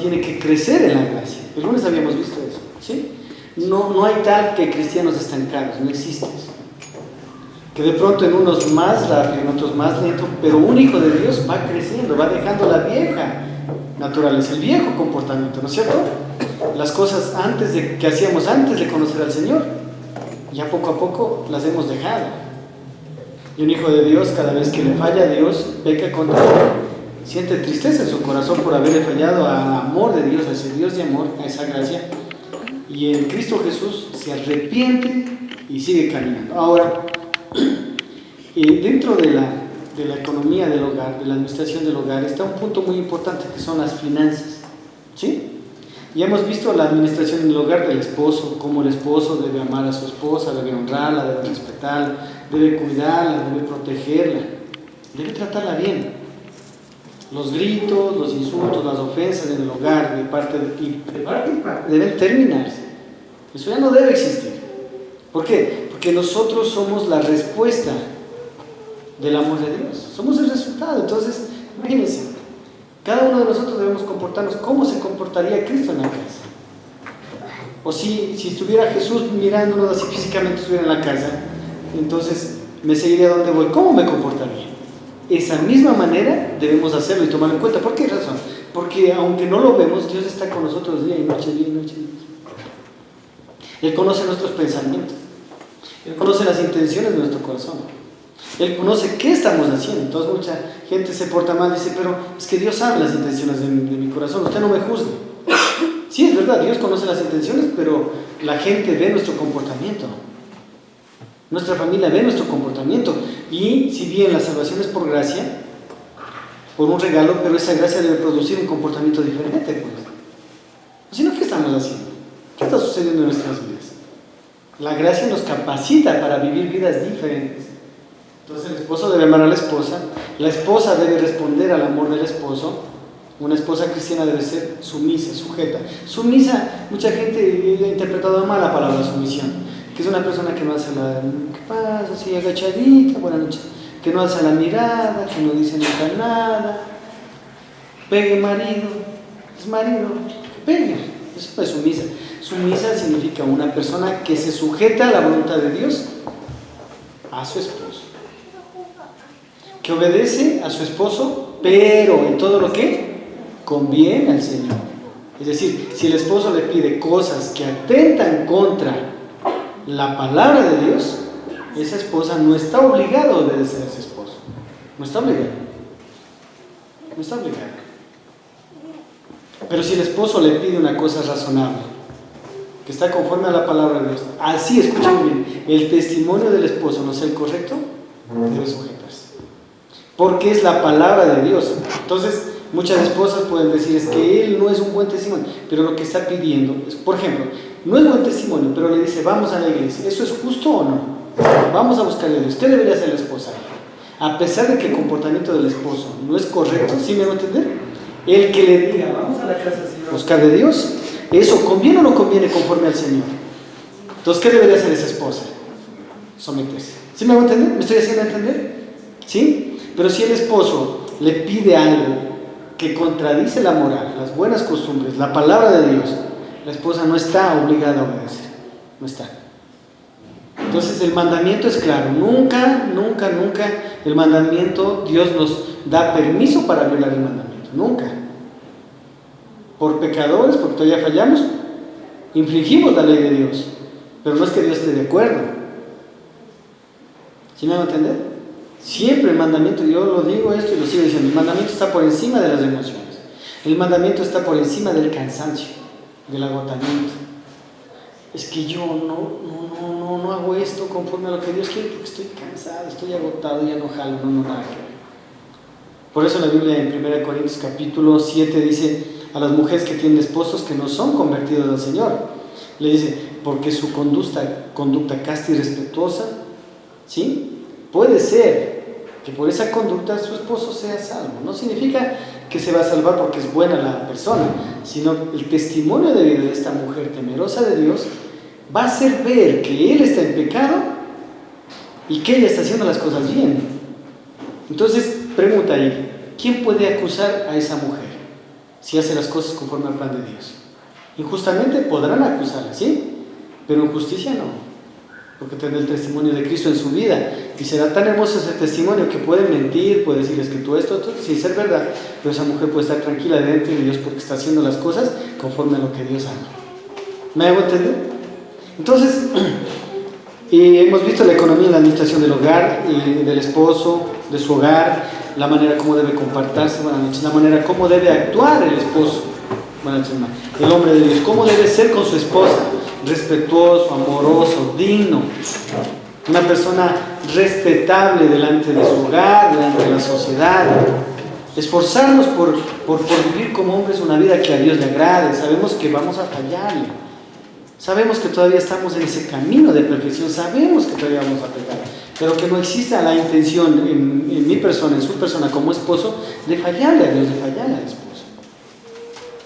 tiene que crecer en la gracia. El lunes habíamos visto eso, ¿sí? No hay tal que cristianos estancados, no existe eso. Que de pronto en unos más rápido, en otros más lento, pero un hijo de Dios va creciendo, va dejando la vieja naturaleza, el viejo comportamiento, ¿no es cierto? Las cosas que hacíamos antes de conocer al Señor, ya poco a poco las hemos dejado. Y un hijo de Dios, cada vez que le falla a Dios, peca contra Él, siente tristeza en su corazón por haberle fallado al amor de Dios, a ese Dios de amor, a esa gracia, y en Cristo Jesús se arrepiente y sigue caminando. Ahora, dentro de la economía del hogar, de la administración del hogar, está un punto muy importante que son las finanzas, ¿sí? Ya hemos visto la administración del hogar del esposo, cómo el esposo debe amar a su esposa, debe honrarla, debe respetarla, debe cuidarla, debe protegerla, debe tratarla bien. Los gritos, los insultos, las ofensas en el hogar de parte y parte deben terminarse. Eso ya no debe existir. ¿Por qué? Porque nosotros somos la respuesta del amor de Dios, somos el resultado. Entonces, imagínense, cada uno de nosotros debemos comportarnos como se comportaría Cristo en la casa. O si estuviera Jesús mirándonos así físicamente, estuviera en la casa, entonces me seguiría donde voy, ¿cómo me comportaría? Esa misma manera debemos hacerlo y tomarlo en cuenta. ¿Por qué razón? Porque aunque no lo vemos, Dios está con nosotros día y noche, día y noche. Él conoce nuestros pensamientos, Él conoce las intenciones de nuestro corazón, Él conoce qué estamos haciendo. Entonces mucha gente se porta mal y dice, pero es que Dios sabe las intenciones de mi corazón, usted no me juzgue. Sí, es verdad, Dios conoce las intenciones, pero la gente ve nuestro comportamiento, nuestra familia ve nuestro comportamiento. Y si bien la salvación es por gracia, por un regalo, pero esa gracia debe producir un comportamiento diferente, pues. Si no, ¿qué estamos haciendo? ¿Qué está sucediendo en nuestras vidas? La gracia nos capacita para vivir vidas diferentes. Entonces el esposo debe amar a la esposa debe responder al amor del esposo. Una esposa cristiana debe ser sumisa, sujeta. Sumisa, mucha gente ha interpretado mal la palabra sumisión, que es una persona que no hace ¿qué pasa? Así agachadita, buenas noches, que no alza la mirada, que no dice nunca nada. Pegue marido, es marido, que pegue. Eso no es sumisa. Sumisa significa una persona que se sujeta a la voluntad de Dios, a su esposo, que obedece a su esposo, pero en todo lo que conviene al Señor. Es decir, si el esposo le pide cosas que atentan contra la palabra de Dios, esa esposa no está obligada a obedecer a ese esposo. No está obligada. No está obligada. Pero si el esposo le pide una cosa razonable, que está conforme a la palabra de Dios, así, escuchen bien, el testimonio del esposo no es el correcto, debe sujetarse. Porque es la palabra de Dios. Entonces, muchas esposas pueden decir, es que él no es un buen testimonio, pero lo que está pidiendo es, por ejemplo, no es buen testimonio, pero le dice, vamos a la iglesia. ¿Eso es justo o no? Vamos a buscar a Dios. ¿Qué debería hacer la esposa? A pesar de que el comportamiento del esposo no es correcto, ¿sí me va a entender? El que le diga, vamos a la casa del Señor a buscar de Dios, ¿eso conviene o no conviene conforme al Señor? Entonces, ¿qué debería hacer esa esposa? Someterse. ¿Sí me va a entender? ¿Me estoy haciendo entender? ¿Sí? Pero si el esposo le pide algo que contradice la moral, las buenas costumbres, la palabra de Dios, la esposa no está obligada a obedecer. No está. Entonces el mandamiento es claro. Nunca el mandamiento, Dios nos da permiso para violar el mandamiento. Nunca. Por pecadores, porque todavía fallamos, infringimos la ley de Dios. Pero no es que Dios esté de acuerdo. ¿Sí me van a entender? Siempre el mandamiento, yo lo digo esto y lo sigo diciendo, el mandamiento está por encima de las emociones. El mandamiento está por encima del cansancio, del agotamiento. Es que yo no hago esto conforme a lo que Dios quiere porque estoy cansado, estoy agotado, ya no jalo, nada que ver. Por eso la Biblia en 1 Corintios capítulo 7 dice a las mujeres que tienen esposos que no son convertidos al Señor, le dice, porque su conducta casta y respetuosa, ¿sí? Puede ser que por esa conducta su esposo sea salvo. No significa que se va a salvar porque es buena la persona, sino el testimonio de vida de esta mujer temerosa de Dios va a hacer ver que él está en pecado y que ella está haciendo las cosas bien. Entonces, pregunta ahí, ¿quién puede acusar a esa mujer? si hace las cosas conforme al plan de Dios. Injustamente podrán acusarle, ¿sí? Pero en justicia no, porque tiene el testimonio de Cristo en su vida, y será tan hermoso ese testimonio que puede mentir, puede decirles que tú esto, sin ser verdad, pero esa mujer puede estar tranquila delante de Dios porque está haciendo las cosas conforme a lo que Dios ama. ¿Me hago entender? Entonces, y hemos visto la economía y la administración del hogar y del esposo, de su hogar, la manera como debe comportarse, buenas noches, la manera como debe actuar el esposo, buenas noches, el hombre de Dios, cómo debe ser con su esposa, respetuoso, amoroso, digno, una persona respetable delante de su hogar, delante de la sociedad. Esforzarnos por vivir como hombres una vida que a Dios le agrade. Sabemos que vamos a fallarle, sabemos que todavía estamos en ese camino de perfección, sabemos que todavía vamos a pecar, pero que no exista la intención en mi persona, en su persona como esposo, de fallarle a Dios, de fallarle al esposo,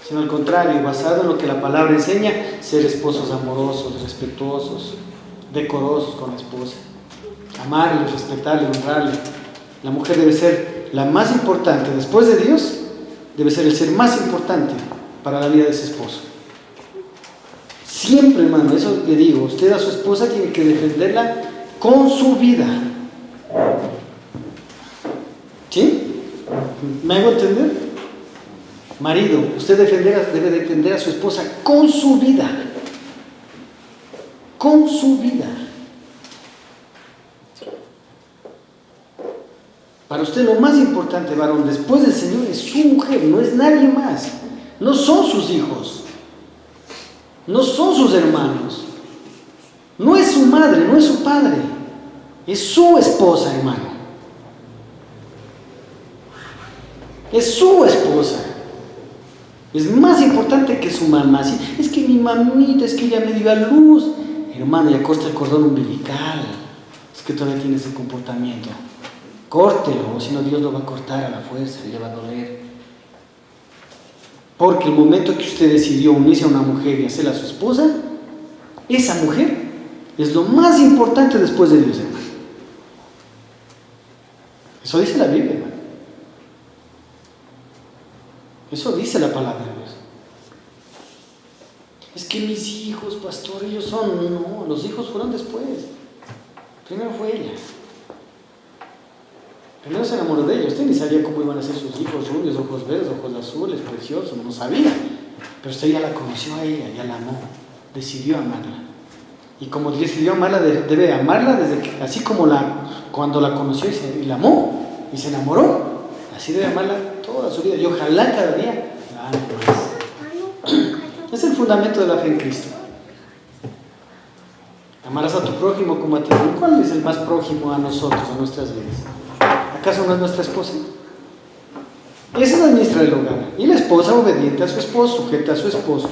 sino al contrario, basado en lo que la palabra enseña, ser esposos amorosos, respetuosos, decorosos con la esposa, amarle, respetarle, honrarle. La mujer debe ser la más importante, después de Dios, debe ser el ser más importante para la vida de ese esposo. Siempre, hermano, eso le digo, usted a su esposa tiene que defenderla con su vida. ¿Sí? ¿Me hago entender? Marido, usted debe defender a su esposa con su vida. Con su vida. Para usted lo más importante, varón, después del Señor, es su mujer, no es nadie más. No son sus hijos, no son sus hermanos, no es su madre, no es su padre, es su esposa, hermano. Es su esposa. Es más importante que su mamá. ¿Sí? Es que mi mamita, es que ella me dio a luz. Hermano, ya corta el cordón umbilical. Es que todavía tiene ese comportamiento. Córtelo, o si no Dios lo va a cortar a la fuerza y le va a doler. Porque el momento que usted decidió unirse a una mujer y hacerla su esposa, esa mujer es lo más importante después de Dios, hermano. Eso dice la Biblia, hermano. Eso dice la palabra de Dios. Es que mis hijos, pastor, ellos son... No, los hijos fueron después. Primero fue ella. Primero se enamoró de ella. Usted ni sabía cómo iban a ser sus hijos, rubios, ojos verdes, ojos azules, preciosos. No sabía. Pero usted ya la conoció a ella, ya la amó. Decidió amarla. Y como decidió amarla, debe amarla desde que, así como cuando la conoció y la amó y se enamoró. Así debe amarla toda su vida. Y ojalá cada día la ame más. Es el fundamento de la fe en Cristo. Amarás a tu prójimo como a ti. ¿Cuál es el más prójimo a nosotros, a nuestras vidas? ¿Acaso no es nuestra esposa? Esa es la ministra del hogar. Y la esposa obediente a su esposo, sujeta a su esposo.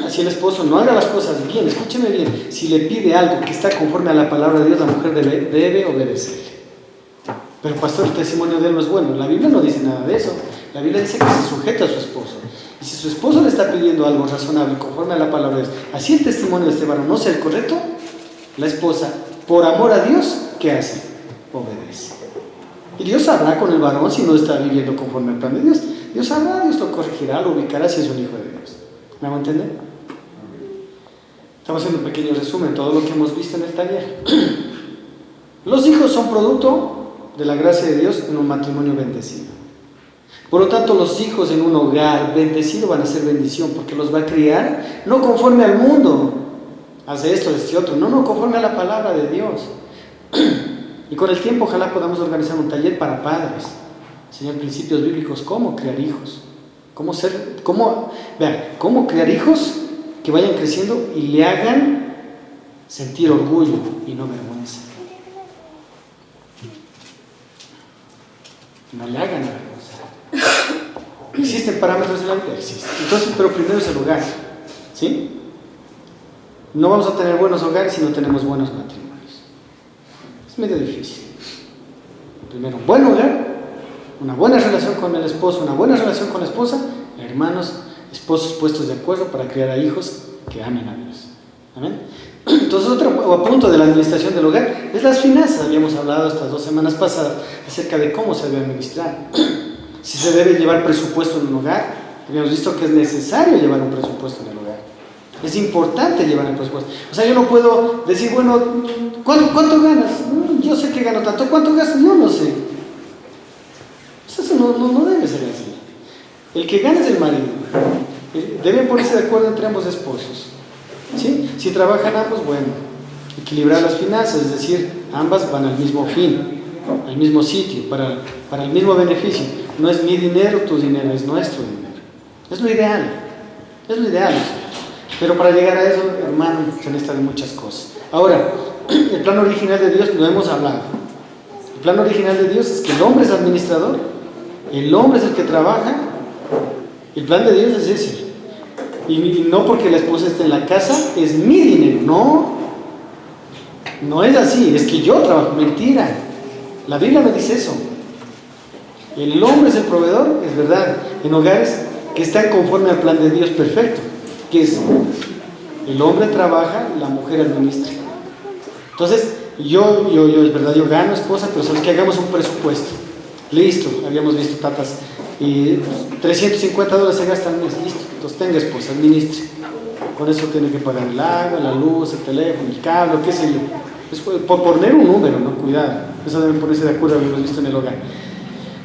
Así el esposo no haga las cosas bien, escúcheme bien. Si le pide algo que está conforme a la palabra de Dios, la mujer debe obedecerle. Pero pastor, el testimonio de él no es bueno. La Biblia no dice nada de eso. La Biblia dice que se sujeta a su esposo. Y si su esposo le está pidiendo algo razonable conforme a la palabra de Dios, así el testimonio de este varón no sea el correcto, la esposa, por amor a Dios, ¿qué hace? Obedece. Y Dios sabrá con el varón si no está viviendo conforme al plan de Dios. Dios sabrá, Dios lo corregirá, lo ubicará si es un hijo de Dios. ¿Me hago entender? Estamos haciendo un pequeño resumen de todo lo que hemos visto en el taller. Los hijos son producto de la gracia de Dios en un matrimonio bendecido. Por lo tanto, los hijos en un hogar bendecido van a ser bendición, porque los va a criar no conforme al mundo, hace esto, este otro, no, conforme a la palabra de Dios. Y con el tiempo ojalá podamos organizar un taller para padres, enseñar principios bíblicos, cómo criar hijos, cómo criar hijos que vayan creciendo y le hagan sentir orgullo y no vergüenza. No le hagan vergüenza. ¿Existen parámetros de la vida? Existen. Entonces, pero primero es el hogar, ¿sí? No vamos a tener buenos hogares si no tenemos buenos matrimonios. Es medio difícil. Primero, un buen hogar, una buena relación con el esposo, una buena relación con la esposa, hermanos, esposos puestos de acuerdo para criar a hijos que amen a Dios. ¿Amén? Entonces, otro punto de la administración del hogar es las finanzas. Habíamos hablado estas 2 semanas pasadas acerca de cómo se debe administrar. Si se debe llevar presupuesto en un hogar, Habíamos visto que es necesario llevar un presupuesto en el hogar. Es importante llevar el presupuesto. O sea, yo no puedo decir, bueno, ¿cuánto ganas? Yo sé que gano tanto. ¿Cuánto gastas? Yo no sé. Pues eso no debe ser así. El que gana es el marido. Deben ponerse de acuerdo entre ambos esposos. ¿Sí? Si trabajan ambos, bueno, equilibrar las finanzas, es decir, ambas van al mismo fin, al mismo sitio, para el mismo beneficio. No es mi dinero, tu dinero, es nuestro dinero. Es lo ideal. Es lo ideal. Pero para llegar a eso, hermano, se necesita de muchas cosas. Ahora, el plan original de Dios, lo hemos hablado. El plan original de Dios es que el hombre es administrador, el hombre es el que trabaja. El plan de Dios es ese. Y no porque la esposa esté en la casa, es mi dinero. No es así, es que yo trabajo. Mentira. La Biblia me dice eso. El hombre es el proveedor, es verdad, en hogares que están conforme al plan de Dios perfecto, que es el hombre trabaja, la mujer administra. Entonces, yo es verdad, yo gano esposa, pero sabes que hagamos un presupuesto. Listo, habíamos visto tatas, y $350 se gastan al mes, listo. Entonces tenga esposa, administre. Con eso tiene que pagar el agua, la luz, el teléfono, el cable, qué sé yo. Es por poner un número, no, cuidado. Eso deben ponerse de acuerdo, habíamos visto en el hogar.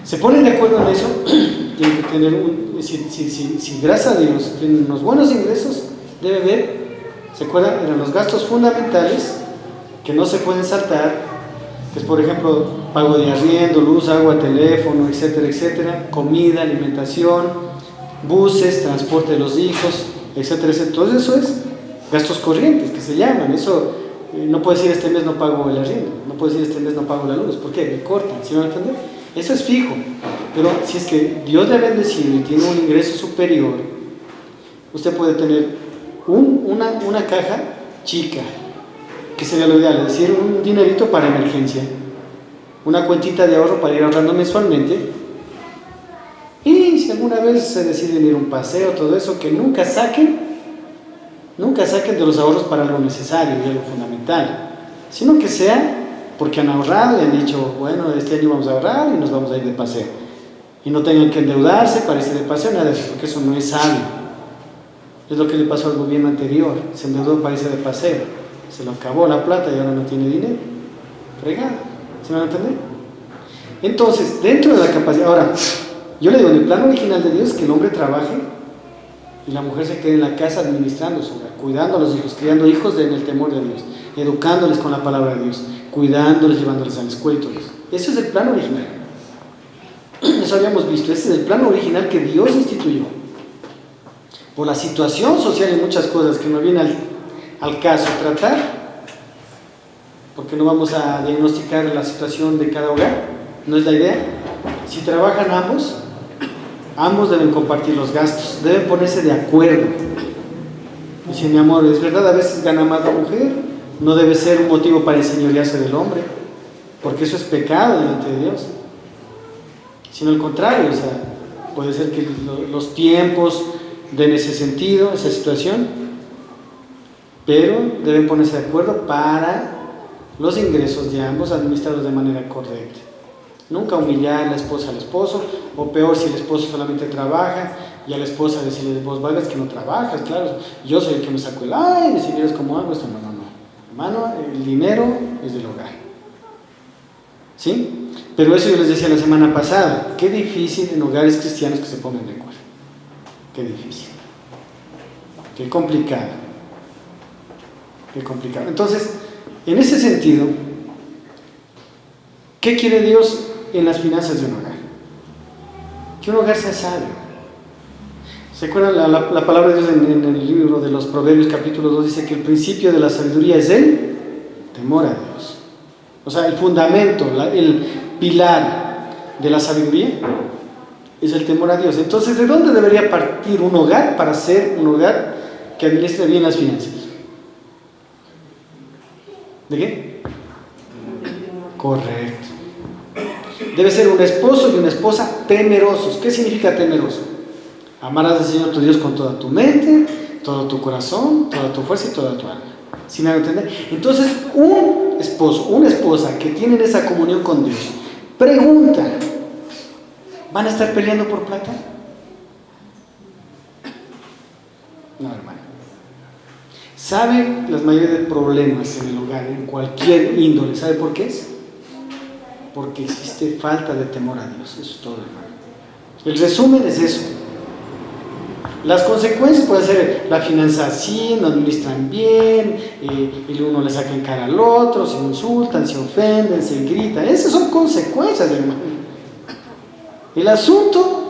Se ponen de acuerdo en eso, tienen que tener si gracias a Dios tienen unos buenos ingresos, debe haber, ¿se acuerdan? Eran los gastos fundamentales que no se pueden saltar, que es por ejemplo pago de arriendo, luz, agua, teléfono, etcétera, etcétera, comida, alimentación, buses, transporte de los hijos, etcétera, etcétera. Todo eso es gastos corrientes, que se llaman. Eso no puedo decir este mes no pago el arriendo, no puedo decir este mes no pago la luz, ¿por qué? Me cortan, ¿sí me van a entender? Eso es fijo. Pero si es que Dios le ha bendecido y tiene un ingreso superior, usted puede tener una caja chica, que sería lo ideal, es decir, un dinerito para emergencia, una cuentita de ahorro para ir ahorrando mensualmente, y si alguna vez se deciden ir a un paseo, todo eso, que nunca saquen de los ahorros para algo necesario y algo fundamental, sino que sea porque han ahorrado y han dicho, bueno, este año vamos a ahorrar y nos vamos a ir de paseo, y no tengan que endeudarse para irse de paseo, nada de eso, porque eso no es sabio. Es lo que le pasó al gobierno anterior, se endeudó para irse de paseo, se lo acabó la plata y ahora no tiene dinero, fregado, ¿se van a entender? Entonces, dentro de la capacidad, ahora, yo le digo, en el plan original de Dios es que el hombre trabaje y la mujer se quede en la casa administrando su hogar, cuidando a los hijos, criando hijos en el temor de Dios, educándoles con la palabra de Dios, cuidándoles, llevándoles a la escuela y todo eso. Ese es el plan original. Eso habíamos visto, ese es el plan original que Dios instituyó. Por la situación social y muchas cosas que no viene al caso tratar, porque no vamos a diagnosticar la situación de cada hogar, no es la idea. Si trabajan ambos deben compartir los gastos, deben ponerse de acuerdo. Dice, mi amor, es verdad, a veces gana más la mujer, no debe ser un motivo para enseñorearse del hombre, porque eso es pecado delante de Dios, sino al contrario, o sea, puede ser que los tiempos den ese sentido, esa situación, pero deben ponerse de acuerdo para los ingresos de ambos administrados de manera correcta. Nunca humillar a la esposa al esposo, o peor si el esposo solamente trabaja y a la esposa decirle, vos valgas que no trabajas, claro, yo soy el que me saco el aire, si vieras cómo hago esto, no. Hermano, el dinero es del hogar, ¿sí? Pero eso yo les decía la semana pasada, qué difícil en hogares cristianos que se pongan de acuerdo, qué difícil, qué complicado. Entonces, en ese sentido, ¿qué quiere Dios en las finanzas de un hogar? Que un hogar sea sabio. ¿Se acuerdan la palabra de Dios en el libro de los Proverbios capítulo 2? Dice que el principio de la sabiduría es el temor a Dios. O sea, el fundamento, el pilar de la sabiduría es el temor a Dios. Entonces, ¿de dónde debería partir un hogar para ser un hogar que administre bien las finanzas? ¿De qué? Correcto. Debe ser un esposo y una esposa temerosos. ¿Qué significa temeroso? Amarás al Señor tu Dios con toda tu mente, todo tu corazón, toda tu fuerza y toda tu alma. ¿Sí me van a entender? Entonces, un esposo, una esposa que tienen esa comunión con Dios, pregunta, ¿van a estar peleando por plata? No, hermano. ¿Sabe las mayoría de problemas en el hogar, en cualquier índole? ¿Sabe por qué es? Porque existe falta de temor a Dios. Eso es todo, hermano. El resumen es eso. Las consecuencias pueden ser la finanza así, no administran bien, el uno le saca en cara al otro, se insultan, se ofenden, se gritan. Esas son consecuencias, hermano. El asunto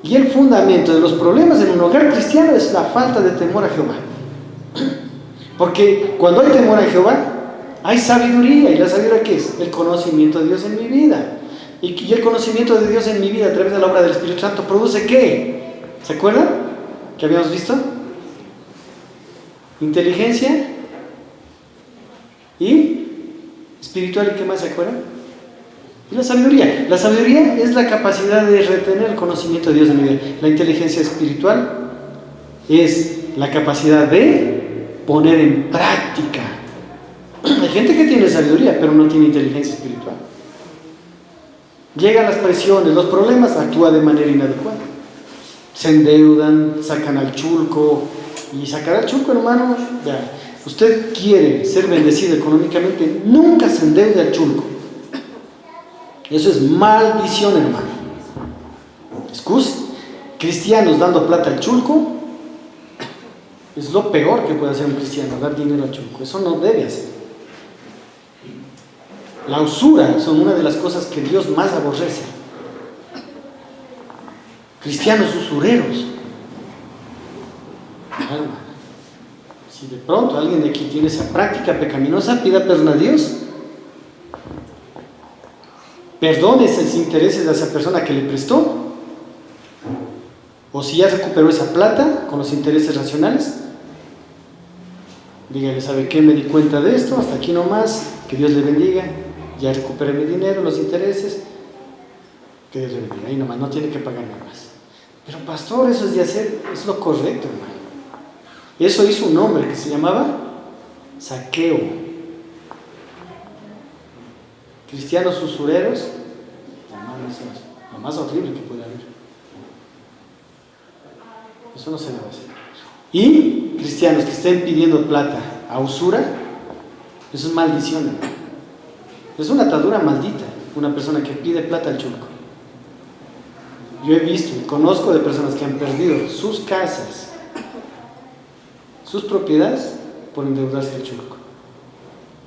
y el fundamento de los problemas en un hogar cristiano es la falta de temor a Jehová. Porque cuando hay temor a Jehová, hay sabiduría. ¿Y la sabiduría qué es? El conocimiento de Dios en mi vida. Y el conocimiento de Dios en mi vida a través de la obra del Espíritu Santo produce ¿qué? ¿Se acuerdan? ¿Qué habíamos visto? Inteligencia y espiritual. ¿Y qué más se acuerdan? Y la sabiduría. La sabiduría es la capacidad de retener el conocimiento de Dios en mi vida. La inteligencia espiritual es la capacidad de poner en práctica. Hay gente que tiene sabiduría, pero no tiene inteligencia espiritual. Llegan las presiones, los problemas, actúa de manera inadecuada. Se endeudan, sacan al chulco. Y sacar al chulco, hermano, ya. Usted quiere ser bendecido económicamente, nunca se endeude al chulco. Eso es maldición, hermano. Excuse, cristianos dando plata al chulco es lo peor que puede hacer un cristiano, dar dinero al chulco. Eso no debe hacer. La usura son una de las cosas que Dios más aborrece. Cristianos usureros. Hermano, si de pronto alguien de aquí tiene esa práctica pecaminosa, pida perdón a Dios. Perdone esos intereses de esa persona que le prestó. O si ya recuperó esa plata con los intereses racionales, dígale, ¿sabe qué? Me di cuenta de esto, hasta aquí nomás, que Dios le bendiga, ya recuperé mi dinero, los intereses, que Dios le bendiga, ahí nomás, no tiene que pagar nada más. Pero pastor, eso es de hacer, es lo correcto, hermano. Eso hizo un hombre que se llamaba Saqueo. Cristianos usureros, hermano, eso es lo más horrible que puede haber. Eso no se debe hacer. Y cristianos que estén pidiendo plata a usura, eso es maldición, hermano. Es una atadura maldita, una persona que pide plata al chulco. Yo he visto y conozco de personas que han perdido sus casas, sus propiedades, por endeudarse al chulco.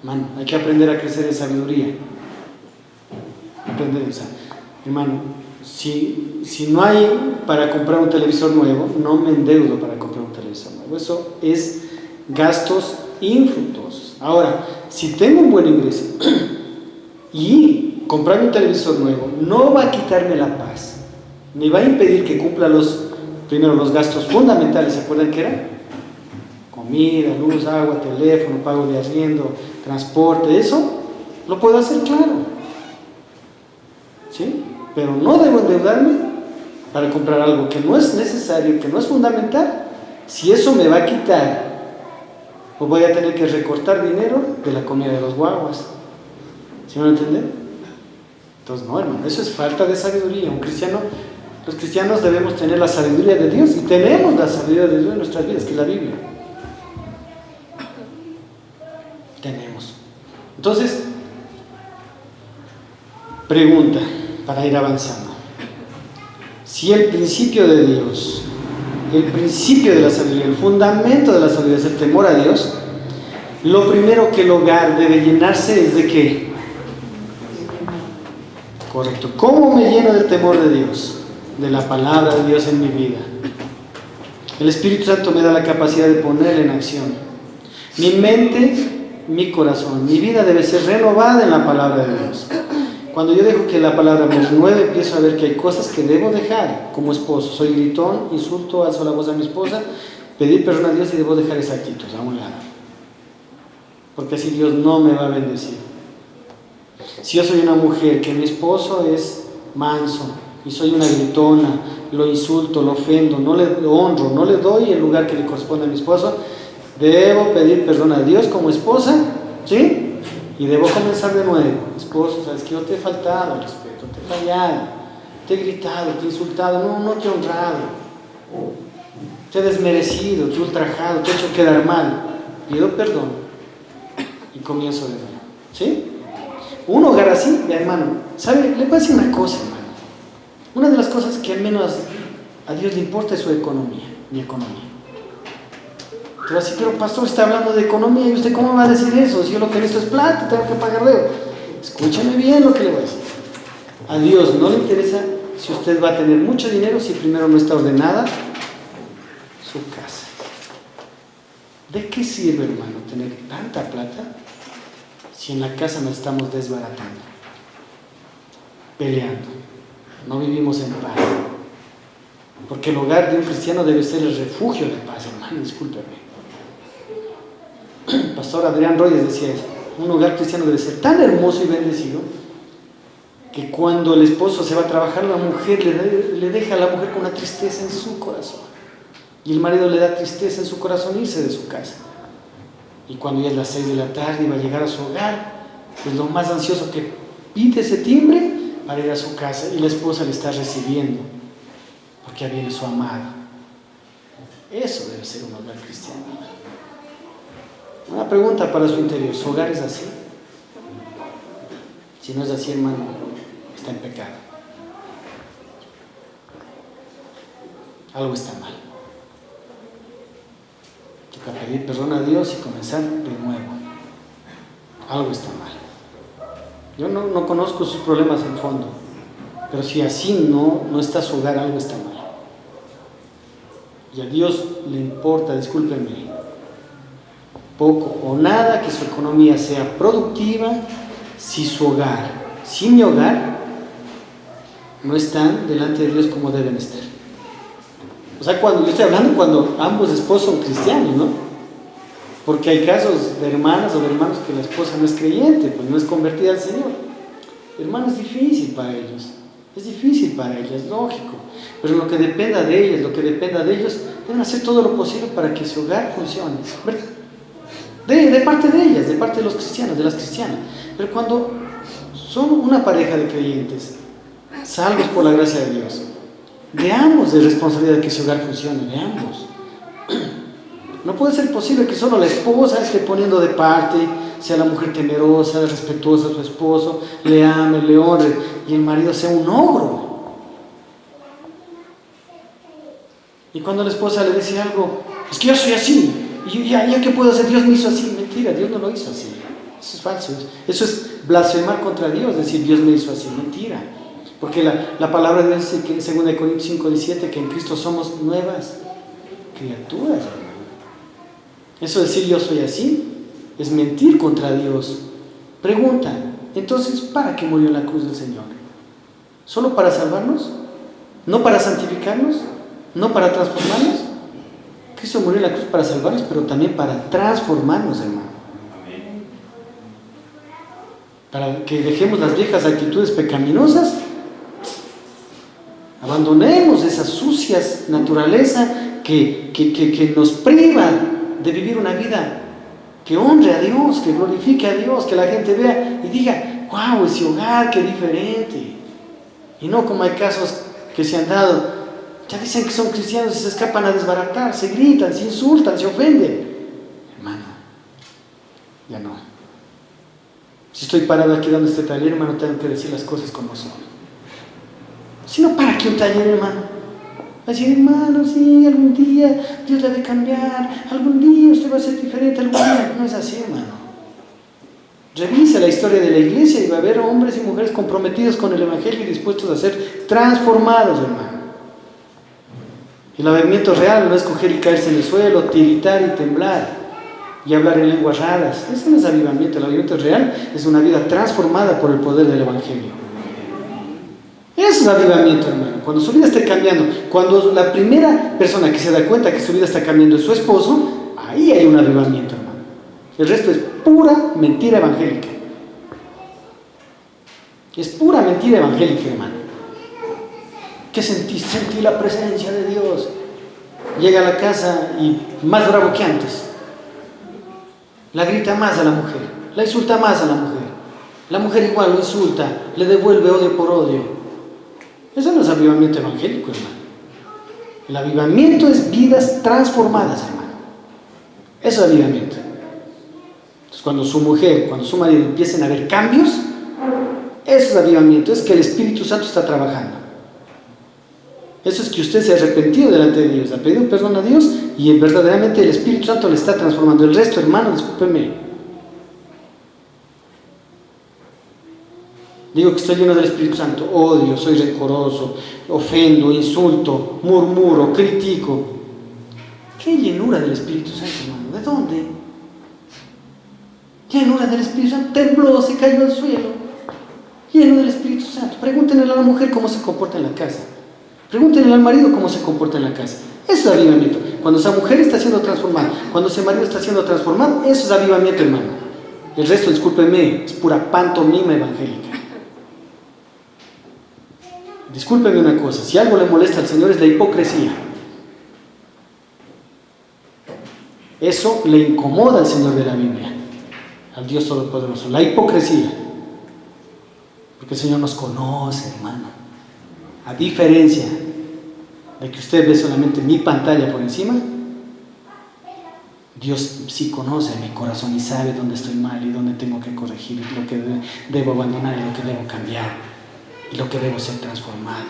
Hermano, hay que aprender a crecer en sabiduría. Aprender, o sea, hermano, si no hay para comprar un televisor nuevo, no me endeudo para comprar un televisor nuevo. Eso es gastos infructuosos. Ahora, si tengo un buen ingreso y comprar un televisor nuevo no va a quitarme la paz, ni va a impedir que cumpla primero los gastos fundamentales. ¿Se acuerdan qué era? Comida, luz, agua, teléfono, pago de arriendo, transporte, eso lo puedo hacer, claro. ¿Sí? Pero no debo endeudarme para comprar algo que no es necesario, que no es fundamental, si eso me va a quitar, o voy a tener que recortar dinero de la comida de los guaguas. ¿Sí me van a entender? Entonces, no, hermano, eso es falta de sabiduría. Los cristianos debemos tener la sabiduría de Dios, y tenemos la sabiduría de Dios en nuestras vidas, que es la Biblia. Tenemos. Entonces, pregunta para ir avanzando. Si el principio de Dios, el principio de la sabiduría, el fundamento de la sabiduría es el temor a Dios, lo primero que el hogar debe llenarse es ¿de qué? Correcto. ¿Cómo me lleno del temor de Dios? De la palabra de Dios en mi vida. El Espíritu Santo me da la capacidad de ponerla en acción. Mi mente, mi corazón, mi vida debe ser renovada en la palabra de Dios. Cuando yo dejo que la palabra me renueve, empiezo a ver que hay cosas que debo dejar como esposo. Soy gritón, insulto, alzo la voz a mi esposa, pedir perdón a Dios y debo dejar esa actitud a un lado. Porque así Dios no me va a bendecir. Si yo soy una mujer que mi esposo es manso y soy una gritona, lo insulto, lo ofendo, no le honro, no le doy el lugar que le corresponde a mi esposo, debo pedir perdón a Dios como esposa, ¿sí? Y debo comenzar de nuevo. Esposo, sabes que yo te he faltado al respeto, te he fallado, te he gritado, te he insultado, no te he honrado. te he desmerecido, te he ultrajado, te he hecho quedar mal. Pido perdón y comienzo de nuevo. ¿Sí? Un hogar así, mi hermano, ¿sabe? Le voy a decir una cosa, hermano. Una de las cosas que al menos a Dios le importa es su economía, mi economía. Pero así, pero pastor está hablando de economía y usted ¿cómo va a decir eso? Si yo lo que necesito es plata, tengo que pagarle. Escúchame bien lo que le voy a decir. A Dios no le interesa si usted va a tener mucho dinero si primero no está ordenada su casa. ¿De qué sirve, hermano, tener tanta plata si en la casa nos estamos desbaratando, peleando, no vivimos en paz? Porque el hogar de un cristiano debe ser el refugio de paz, hermano, discúlpeme. Pastor Adrián Royes decía eso. Un hogar cristiano debe ser tan hermoso y bendecido que cuando el esposo se va a trabajar, la mujer le deja a la mujer con una tristeza en su corazón. Y el marido le da tristeza en su corazón irse de su casa. Y cuando ya es las 6 de la tarde y va a llegar a su hogar, pues lo más ansioso que pide ese timbre para ir a su casa y la esposa le está recibiendo, porque ya viene su amado. Eso debe ser un hogar cristiano. Una pregunta para su interior: ¿su hogar es así? Si no es así, hermano, está en pecado. Algo está mal. Toca pedir perdón a Dios y comenzar de nuevo. Algo está mal. Yo no conozco sus problemas en fondo, pero si así no está su hogar, algo está mal. Y a Dios le importa, discúlpenme, poco o nada que su economía sea productiva si su hogar, si mi hogar, no están delante de Dios como deben estar. O sea, cuando yo estoy hablando cuando ambos esposos son cristianos, ¿no? Porque hay casos de hermanas o de hermanos que la esposa no es creyente, pues no es convertida al Señor. Hermano, es difícil para ellos, es difícil para ellas, lógico. Pero lo que dependa de ellas, deben hacer todo lo posible para que su hogar funcione, ¿verdad? De parte de ellas, de parte de los cristianos, de las cristianas. Pero cuando son una pareja de creyentes, salvos por la gracia de Dios, de ambos de responsabilidad de que su hogar funcione, de ambos. No puede ser posible que solo la esposa esté poniendo de parte, sea la mujer temerosa, respetuosa a su esposo, le ame, le honre, y el marido sea un ogro. Y cuando la esposa le dice algo, es que yo soy así, y ya ¿qué puedo hacer? Dios me hizo así. Mentira, Dios no lo hizo así. Eso es falso. Eso es blasfemar contra Dios, decir Dios me hizo así. Mentira. Porque la palabra de Dios dice que en 2 Corintios 5:17 que en Cristo somos nuevas criaturas, hermano. Eso de decir yo soy así es mentir contra Dios. Pregunta, entonces, ¿para qué murió en la cruz del Señor? ¿Solo para salvarnos? ¿No para santificarnos? ¿No para transformarnos? Cristo murió en la cruz para salvarnos, pero también para transformarnos, hermano. Para que dejemos las viejas actitudes pecaminosas, abandonemos esa sucia naturaleza que nos priva de vivir una vida que honre a Dios, que glorifique a Dios, que la gente vea y diga, wow, ese hogar, qué diferente. Y no como hay casos que se han dado, ya dicen que son cristianos y se escapan a desbaratar, se gritan, se insultan, se ofenden. Hermano, ya no. Si estoy parado aquí dando este taller, hermano, tengo que decir las cosas como son. Si no, ¿para qué un taller, hermano? Va a decir, hermano, sí, algún día Dios debe cambiar, algún día usted va a ser diferente, algún día. No es así, hermano. Revisa la historia de la iglesia y va a haber hombres y mujeres comprometidos con el Evangelio y dispuestos a ser transformados, hermano. El avivamiento real no es coger y caerse en el suelo, tiritar y temblar y hablar en lenguas raras. Eso no es avivamiento. El avivamiento real es una vida transformada por el poder del Evangelio. Eso es avivamiento, hermano. Cuando su vida esté cambiando, cuando la primera persona que se da cuenta que su vida está cambiando es su esposo, ahí hay un avivamiento, hermano. El resto es pura mentira evangélica. Es pura mentira evangélica, hermano. ¿Qué sentiste? Sentí la presencia de Dios. Llega a la casa y más bravo que antes. La grita más a la mujer, la insulta más a la mujer. La mujer igual lo insulta, le devuelve odio por odio. Eso no es avivamiento evangélico, hermano. El avivamiento es vidas transformadas, hermano. Eso es avivamiento. Entonces, cuando su mujer, cuando su marido empiecen a ver cambios, eso es avivamiento, es que el Espíritu Santo está trabajando. Eso es que usted se ha arrepentido delante de Dios, ha pedido perdón a Dios y verdaderamente el Espíritu Santo le está transformando. El resto, hermano, discúlpeme. Digo que estoy lleno del Espíritu Santo, odio, soy rencoroso, ofendo, insulto, murmuro, critico. ¿Qué llenura del Espíritu Santo, hermano? ¿De dónde? Llenura del Espíritu Santo, tembló, se cayó al suelo. Lleno del Espíritu Santo. Pregúntenle a la mujer cómo se comporta en la casa. Pregúntenle al marido cómo se comporta en la casa. Eso es avivamiento. Cuando esa mujer está siendo transformada, cuando ese marido está siendo transformado, eso es avivamiento, hermano. El resto, discúlpenme, es pura pantomima evangélica. Discúlpenme una cosa, si algo le molesta al Señor es la hipocresía. Eso le incomoda al Señor de la Biblia, al Dios Todopoderoso, la hipocresía. Porque el Señor nos conoce, hermano. A diferencia de que usted ve solamente mi pantalla por encima, Dios sí conoce mi corazón y sabe dónde estoy mal y dónde tengo que corregir, lo que debo abandonar y lo que debo cambiar y lo que debo ser transformado.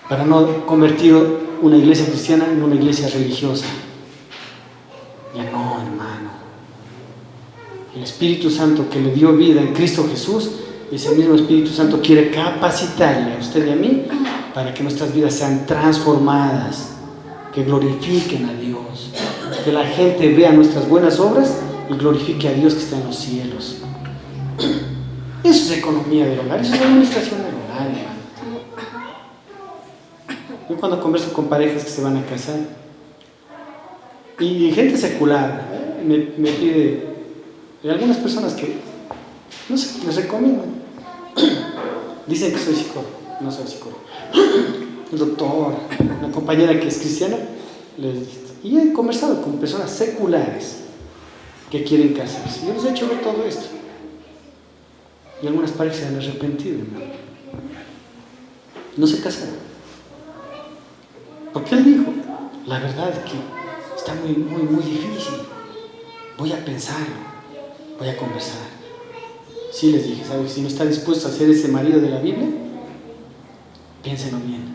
Para no convertir una iglesia cristiana en una iglesia religiosa. Ya no, hermano. El Espíritu Santo que le dio vida en Cristo Jesús, ese mismo Espíritu Santo quiere capacitarle a usted y a mí para que nuestras vidas sean transformadas, que glorifiquen a Dios, que la gente vea nuestras buenas obras y glorifique a Dios que está en los cielos. Eso es economía del hogar, eso es administración del hogar, hermano. Yo cuando converso con parejas que se van a casar y gente secular, me pide, hay algunas personas que, no sé, les recomiendan. Dicen que soy psicólogo, no soy psicólogo. Un doctor, una compañera que es cristiana, y he conversado con personas seculares que quieren casarse. Yo les he hecho ver todo esto. Y algunas parejas se han arrepentido, hermano. No se casaron. Porque él dijo, la verdad es que está muy difícil. Voy a pensarlo, voy a conversar. Sí, les dije, ¿sabes? Si no está dispuesto a ser ese marido de la Biblia, piénselo bien.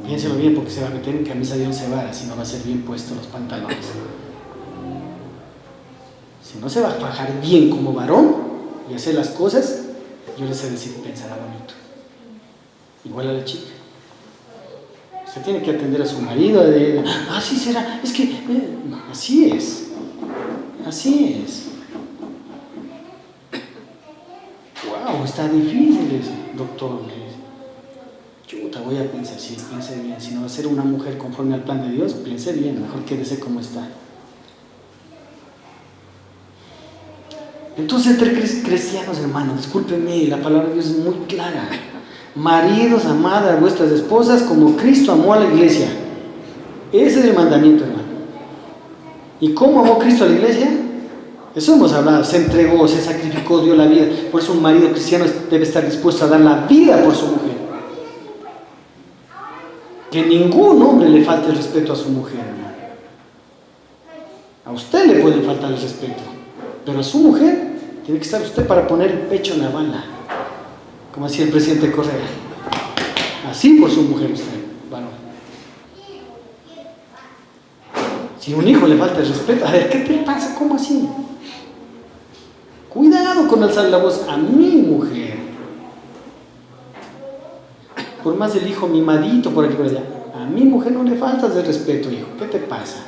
Piénselo bien porque se va a meter en camisa de 11 varas y no va a ser bien puesto los pantalones. Si no se va a fajar bien como varón y hacer las cosas, yo les sé decir, pensará bonito. Igual a la chica. Usted tiene que atender a su marido. Así será, es que así es. Así es. Wow, está difícil eso, doctor. Chuta, voy a pensar, sí, piense bien. Si no va a ser una mujer conforme al plan de Dios, piense bien, mejor quédese como está. Entonces, entre cristianos, hermanos, discúlpenme, la palabra de Dios es muy clara. Maridos, amad a vuestras esposas como Cristo amó a la iglesia. Ese es el mandamiento, hermano. ¿Y cómo amó Cristo a la iglesia? Eso hemos hablado, se entregó, se sacrificó, dio la vida. Por eso un marido cristiano debe estar dispuesto a dar la vida por su mujer. Que ningún hombre le falte el respeto a su mujer, hermano. A usted le puede faltar el respeto, pero a su mujer tiene que estar usted para poner el pecho en la bala, como decía el presidente Correa. Así por su mujer usted, varón. Si a un hijo le falta el respeto, a ver, ¿qué te pasa? ¿Cómo así? Cuidado con alzar la voz a mi mujer. Por más el hijo mimadito por aquí por allá, a mi mujer no le faltas de respeto, hijo. ¿Qué te pasa?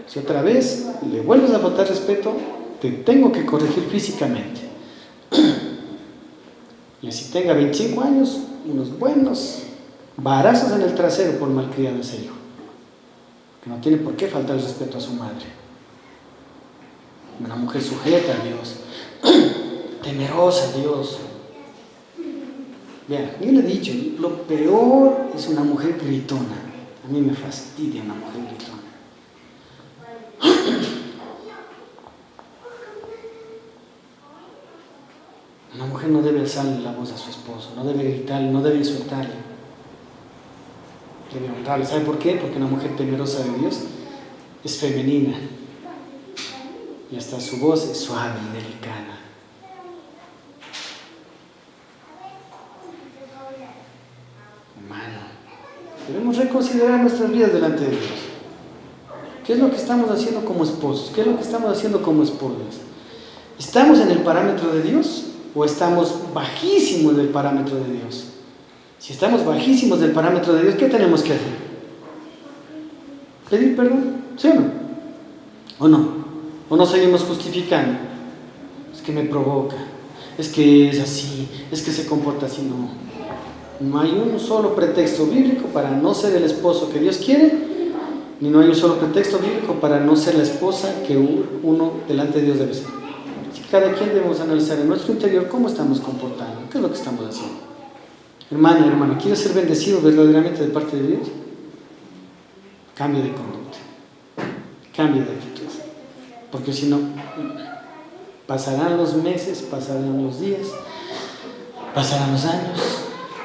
Si otra vez le vuelves a faltar respeto, te tengo que corregir físicamente. Y así tenga 25 años, unos buenos varazos en el trasero por malcriado ese hijo, que no tiene por qué faltar el respeto a su madre. Una mujer sujeta a Dios, temerosa a Dios. Vean, yo le he dicho, lo peor es una mujer gritona. A mí me fastidia una mujer gritona. Una mujer no debe alzarle la voz a su esposo, no debe gritarle, no debe insultarle. debe honrarle. ¿Sabe por qué? Porque una mujer temerosa de Dios es femenina y hasta su voz es suave y delicada. Humano, debemos reconsiderar nuestras vidas delante de Dios. ¿Qué es lo que estamos haciendo como esposos? ¿Qué es lo que estamos haciendo como esposas? ¿Estamos en el parámetro de Dios o estamos bajísimos del parámetro de Dios? Si estamos bajísimos del parámetro de Dios, ¿qué tenemos que hacer? ¿Pedir perdón? ¿Sí o no? ¿O no? ¿O no seguimos justificando? Es que me provoca, es que es así, es que se comporta así. No hay un solo pretexto bíblico para no ser el esposo que Dios quiere, ni no hay un solo pretexto bíblico para no ser la esposa que uno delante de Dios debe ser. Así que cada quien debemos analizar en nuestro interior cómo estamos comportando, qué es lo que estamos haciendo. Hermano, ¿quieres ser bendecido verdaderamente de parte de Dios? Cambia de conducta, cambia de actitud, porque si no, pasarán los meses, pasarán los días, pasarán los años,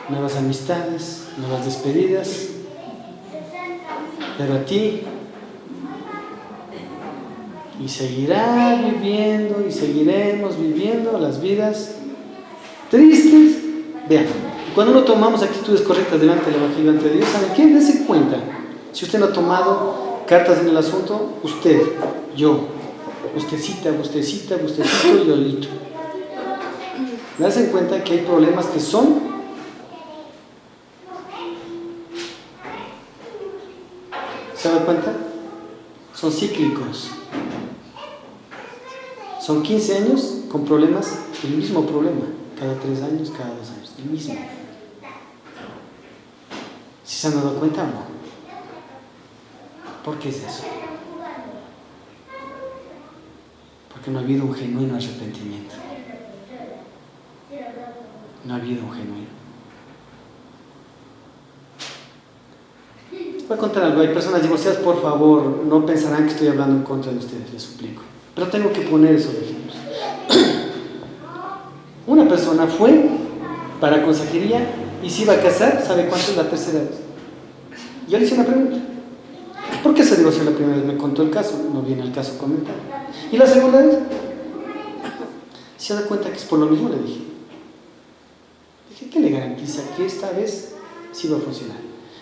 nuevas amistades, nuevas despedidas, pero a ti, y seguirá viviendo y seguiremos viviendo las vidas tristes. Vean, cuando no tomamos actitudes correctas delante del Evangelio, ante Dios, ¿sabe qué? Dese cuenta. Si usted no ha tomado cartas en el asunto, usted, yo, ustedcita, yo lito. Darse cuenta que hay problemas que son ¿se da cuenta? Son cíclicos. Son 15 años con problemas, el mismo problema, cada 3 años, cada 2 años, el mismo. ¿Sí se han dado cuenta o no? ¿Por qué es eso? Porque no ha habido un genuino arrepentimiento. No ha habido un genuino. Voy a contar algo. Hay personas divorciadas, por favor, no pensarán que estoy hablando en contra de ustedes, les suplico. Pero tengo que poner esos ejemplos. Una persona fue para consejería y se iba a casar, ¿sabe cuánto es la tercera vez? Yo le hice una pregunta. ¿Por qué se divorció la primera vez? Me contó el caso, no viene el caso comentar. ¿Y la segunda vez? ¿Se da cuenta que es por lo mismo? Le dije. ¿Qué le garantiza que esta vez sí va a funcionar?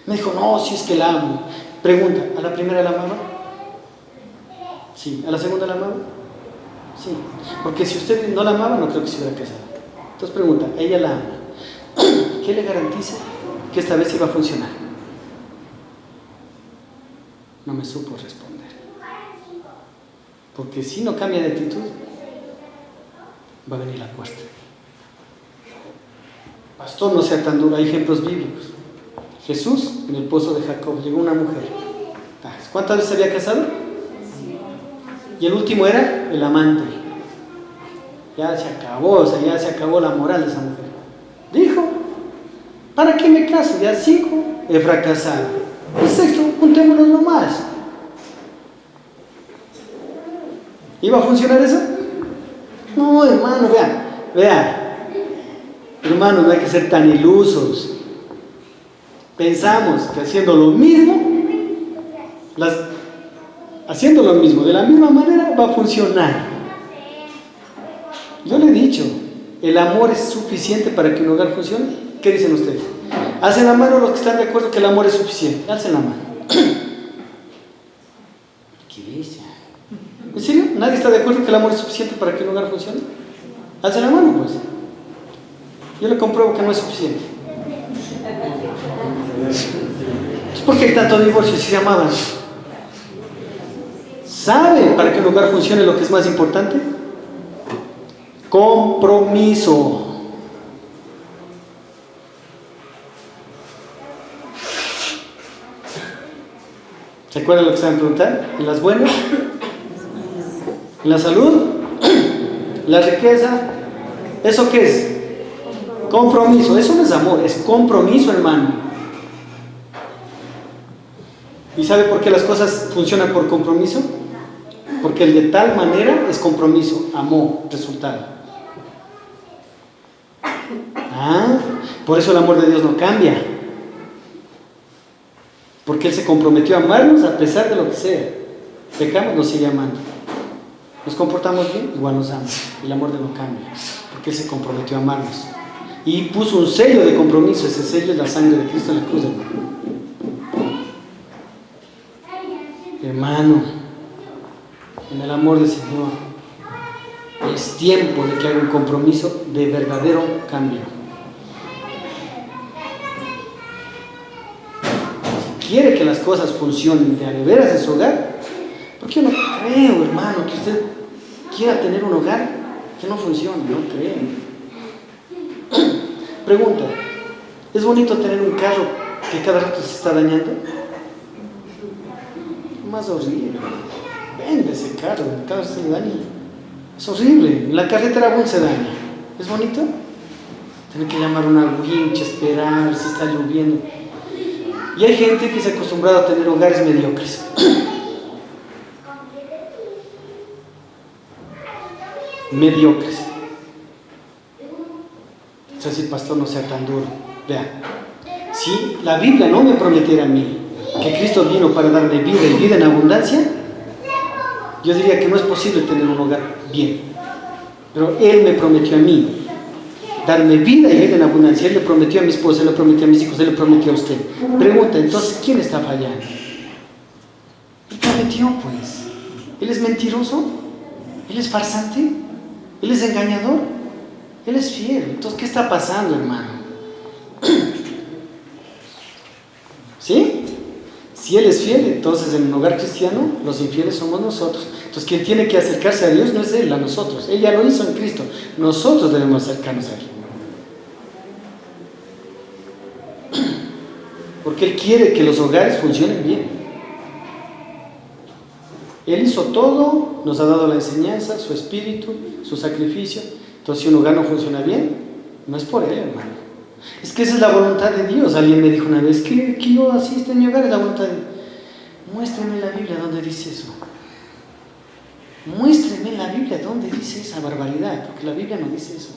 Me dijo, no, si es que la amo. Pregunta, ¿a la primera la amaba? Sí. ¿A la segunda la amaba? Sí. Porque si usted no la amaba, no creo que se hubiera casado. Entonces pregunta, ella la ama. ¿Qué le garantiza que esta vez sí va a funcionar? No me supo responder. Porque si no cambia de actitud, va a venir la cuarta. Pastor, no sea tan duro, hay ejemplos bíblicos. Jesús, en el pozo de Jacob, llegó una mujer. ¿Cuántas veces se había casado? Y el último era el amante. Ya se acabó, ya se acabó la moral de esa mujer. Dijo, ¿para qué me caso? Ya 5 he fracasado. El 6º, juntémonos nomás. ¿Iba a funcionar eso? No, hermano, vea. Hermanos, no hay que ser tan ilusos. Pensamos que haciendo lo mismo, de la misma manera va a funcionar. Yo le he dicho, ¿el amor es suficiente para que un hogar funcione? ¿Qué dicen ustedes? Hacen la mano los que están de acuerdo que el amor es suficiente. Hacen la mano. ¿Qué dice? ¿En serio? ¿Nadie está de acuerdo que el amor es suficiente para que un hogar funcione? Hacen la mano, pues. Yo le compruebo que no es suficiente. ¿Por qué hay tanto divorcio si se amaban? ¿Sabe para que un hogar funcione lo que es más importante? Compromiso. ¿Se acuerdan lo que estaban preguntando? ¿En las buenas? ¿En la salud? ¿La riqueza? ¿Eso qué es? Compromiso. Eso no es amor, es compromiso, hermano. ¿Y sabe por qué las cosas funcionan por compromiso? Porque el de tal manera es compromiso, amor, resultado. Por eso el amor de Dios no cambia. Porque Él se comprometió a amarnos a pesar de lo que sea. Pecamos, nos sigue amando. Nos comportamos bien, igual nos ama. El amor de no cambia, porque Él se comprometió a amarnos. Y puso un sello de compromiso. Ese sello es la sangre de Cristo en la cruz, hermano. Hermano, en el amor del Señor, es tiempo de que haga un compromiso de verdadero cambio. Si quiere que las cosas funcionen de veras en su hogar, porque yo no creo, hermano, que usted quiera tener un hogar que no funcione, no creo. Pregunta, ¿es bonito tener un carro que cada rato se está dañando? Más horrible. Vende ese carro, cada vez se le daña. Es horrible. En la carretera aún se daña. ¿Es bonito? Tener que llamar a una wincha, esperar, si está lloviendo. Y hay gente que se ha acostumbrado a tener hogares mediocres. Mediocres. Es decir, pastor, no sea tan duro. Vea, si la Biblia no me prometiera a mí que Cristo vino para darme vida y vida en abundancia, yo diría que no es posible tener un hogar bien. Pero Él me prometió a mí darme vida y vida en abundancia. Él le prometió a mi esposa, Él le prometió a mis hijos, Él le prometió a usted. Pregunta, entonces, ¿quién está fallando? Él prometió, pues. ¿Él es mentiroso? ¿Él es farsante? ¿Él es engañador? Él es fiel. Entonces, ¿qué está pasando, hermano? ¿Sí? Si Él es fiel, entonces en un hogar cristiano, los infieles somos nosotros. Entonces, quien tiene que acercarse a Dios no es Él, a nosotros. Él ya lo hizo en Cristo. Nosotros debemos acercarnos a Él. Porque Él quiere que los hogares funcionen bien. Él hizo todo, nos ha dado la enseñanza, su espíritu, su sacrificio. Entonces, si un hogar no funciona bien, no es por Él, hermano. Es que esa es la voluntad de Dios. Alguien me dijo una vez que yo asisto en mi hogar, es la voluntad de Dios. Muéstrame en la Biblia dónde dice eso. Muéstrame en la Biblia dónde dice esa barbaridad, porque la Biblia no dice eso.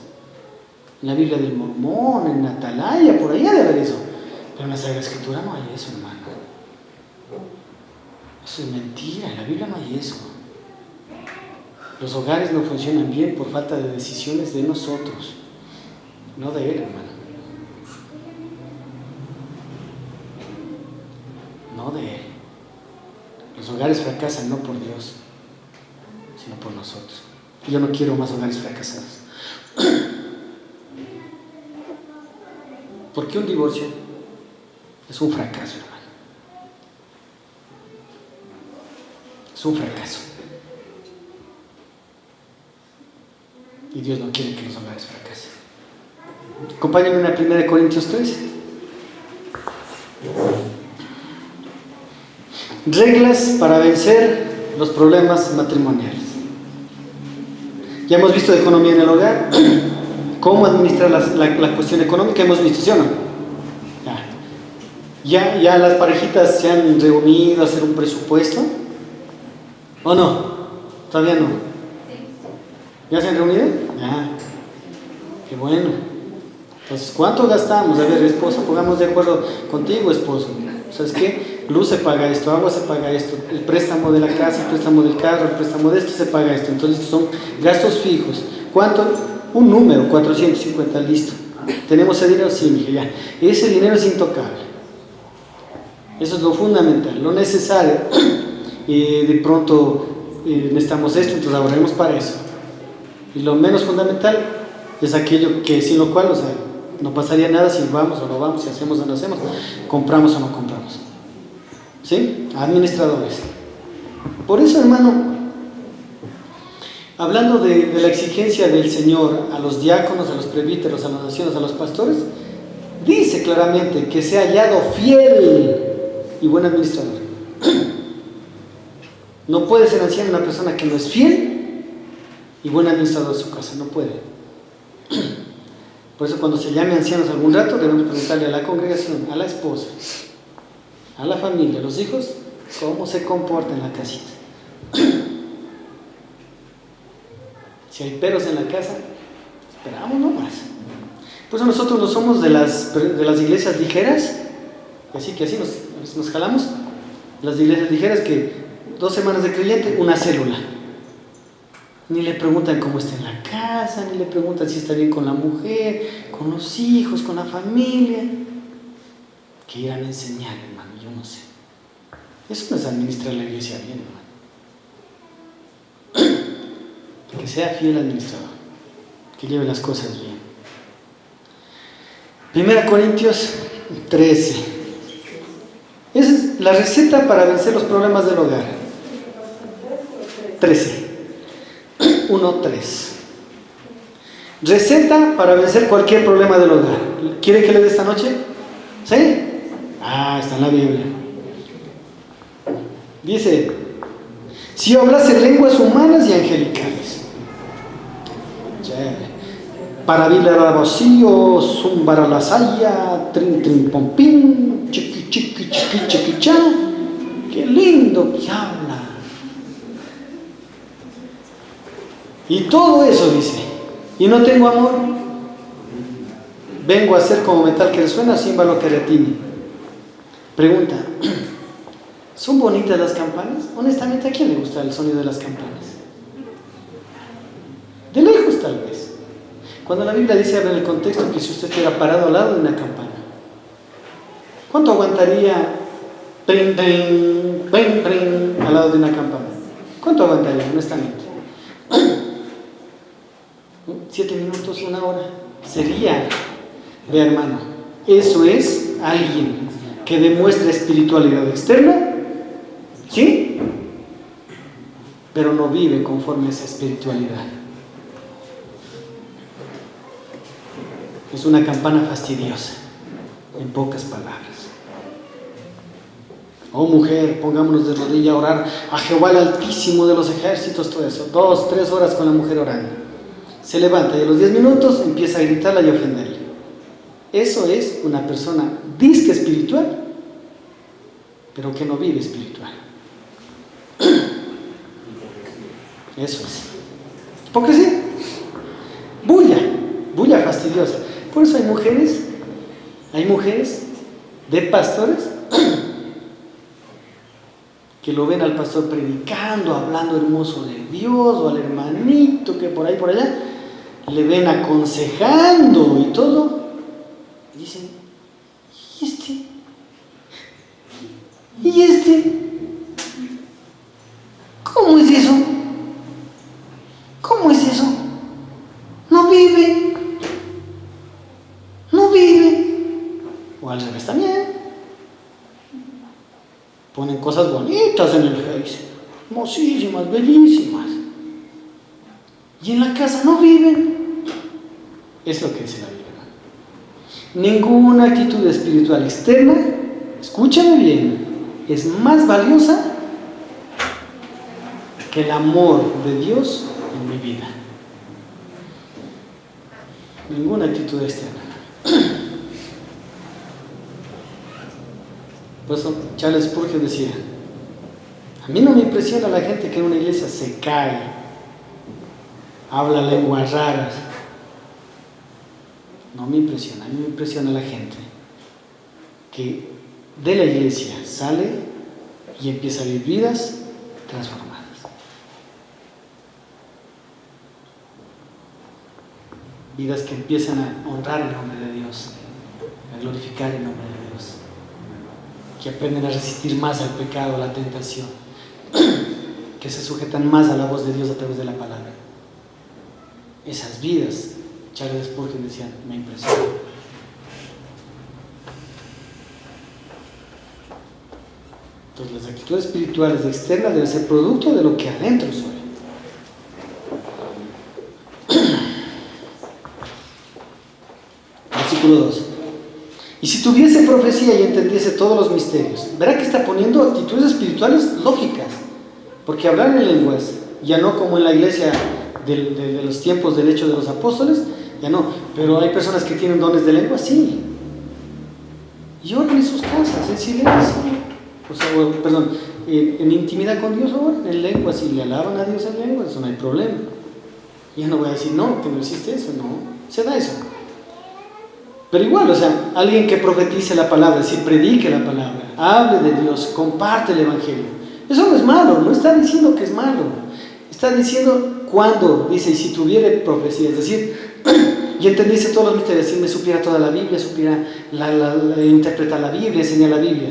En la Biblia del Mormón, en Atalaya, por allá debe haber eso. Pero en la Sagrada Escritura no hay eso, hermano. Eso es mentira, en la Biblia no hay eso. Los hogares no funcionan bien por falta de decisiones de nosotros, no de Él, hermano. No de Él. Los hogares fracasan no por Dios, sino por nosotros. Yo no quiero más hogares fracasados. Porque un divorcio es un fracaso, hermano. Es un fracaso. Y Dios no quiere que los hogares fracasen. Acompáñenme a 1 Corintios 3. Reglas para vencer los problemas matrimoniales. Ya hemos visto de economía en el hogar, cómo administrar la cuestión económica, hemos visto, ¿sí o no? Ya las parejitas se han reunido a hacer un presupuesto, ¿o no? Todavía no. ¿Ya se han reunido? Ya. Qué bueno. Entonces, ¿cuánto gastamos? A ver, esposa, pongamos de acuerdo contigo, esposo. ¿Sabes qué? Luz se paga esto, agua se paga esto, el préstamo de la casa, el préstamo del carro, el préstamo de esto se paga esto. Entonces son gastos fijos. ¿Cuánto? Un número, 450, listo. ¿Tenemos ese dinero? Sí, mija, ya. Ese dinero es intocable. Eso es lo fundamental, lo necesario. De pronto necesitamos esto, entonces ahorremos para eso. Y lo menos fundamental es aquello que sin lo cual, o sea, no pasaría nada si vamos o no vamos, si hacemos o no hacemos, compramos o no compramos. ¿Sí? Administradores. Por eso, hermano, hablando de la exigencia del Señor a los diáconos, a los presbíteros, a los ancianos, a los pastores, dice claramente que sea hallado fiel y buen administrador. No puede ser anciano una persona que no es fiel y buen administrador de su casa, no puede. Por eso cuando se llame ancianos algún rato debemos preguntarle a la congregación, a la esposa, a la familia, a los hijos, cómo se comporta en la casita. Si hay peros en la casa, esperamos nomás. Por eso nosotros no somos de las iglesias ligeras, así que así Pues nos jalamos. Las iglesias ligeras que 2 semanas de creyente, una célula. Ni le preguntan cómo está en la casa, ni le preguntan si está bien con la mujer, con los hijos, con la familia. Que irán a enseñar, hermano, yo no sé. Eso no es administrar la iglesia bien, hermano. Que sea fiel administrador, que lleve las cosas bien. 1 Corintios 13. Esa es la receta para vencer los problemas del hogar. 13. 1:3. Receta para vencer cualquier problema del hogar. ¿Quiere que le dé esta noche? ¿Sí? Está en la Biblia. Dice: si yo hablase lenguas humanas y angelicales, para vilar vacío, zumbar la saya, trin trin pom pim, chiqui chiqui chiqui chiqui cha, qué lindo que habla. Y todo eso dice, y no tengo amor, vengo a ser como metal que resuena, címbalo que retiene. Pregunta: ¿son bonitas las campanas? Honestamente, ¿a quién le gusta el sonido de las campanas? De lejos tal vez. Cuando la Biblia dice, en el contexto, que si usted estuviera parado al lado de una campana, ¿cuánto aguantaría pring, pring, pring, pring, al lado de una campana? ¿Cuánto aguantaría, honestamente? 7 minutos, 1 hora. Sería, vea hermano, eso es alguien que demuestra espiritualidad externa, ¿sí? Pero no vive conforme a esa espiritualidad. Es una campana fastidiosa, en pocas palabras. Oh mujer, pongámonos de rodilla a orar a Jehová el Altísimo de los ejércitos, todo eso. 2, 3 horas con la mujer orando. Se levanta y a los 10 minutos empieza a gritarla y a ofenderle. Eso es una persona disque espiritual, pero que no vive espiritual. Eso es hipocresía, bulla fastidiosa. Por eso hay mujeres de pastores que lo ven al pastor predicando, hablando hermoso de Dios, o al hermanito que por ahí por allá le ven aconsejando y todo, y dicen: ¿y este? ¿Cómo es eso? ¿Cómo es eso? No vive. O al revés también. Ponen cosas bonitas en el Face, hermosísimas, bellísimas. Y en la casa no viven. Es lo que dice la Biblia. Ninguna actitud espiritual externa, escúchame bien, es más valiosa que el amor de Dios en mi vida. Ninguna actitud externa. Por eso Charles Spurgeon decía: a mí no me impresiona la gente que en una iglesia se cae, habla lenguas raras. No me impresiona. A mí me impresiona la gente que de la iglesia sale y empieza a vivir vidas transformadas. Vidas que empiezan a honrar el nombre de Dios, a glorificar el nombre de Dios, que aprenden a resistir más al pecado, a la tentación, que se sujetan más a la voz de Dios a través de la palabra. Esas vidas, Charles Spurgeon decía, me impresionan. Entonces, las actitudes espirituales externas deben ser producto de lo que adentro soy. Versículo 2. Y si tuviese profecía y entendiese todos los misterios, verá que está poniendo actitudes espirituales lógicas, porque hablar en lenguas, ya no como en la iglesia de los tiempos del Hecho de los Apóstoles, ya no, pero hay personas que tienen dones de lengua, sí, y oran en sus casas, en silencio, en intimidad con Dios, oran en lenguas y le alaban a Dios en lenguas, eso no hay problema. Ya no voy a decir, no, que no existe eso, no, se da eso. Pero igual, o sea, alguien que profetice la palabra, es decir, predique la palabra, hable de Dios, comparte el Evangelio. Eso no es malo, no está diciendo que es malo. Está diciendo cuando, dice, y si tuviere profecía, es decir, y entendiese todos los misterios, si me supiera toda la Biblia, supiera interpretar la Biblia, enseñar la Biblia.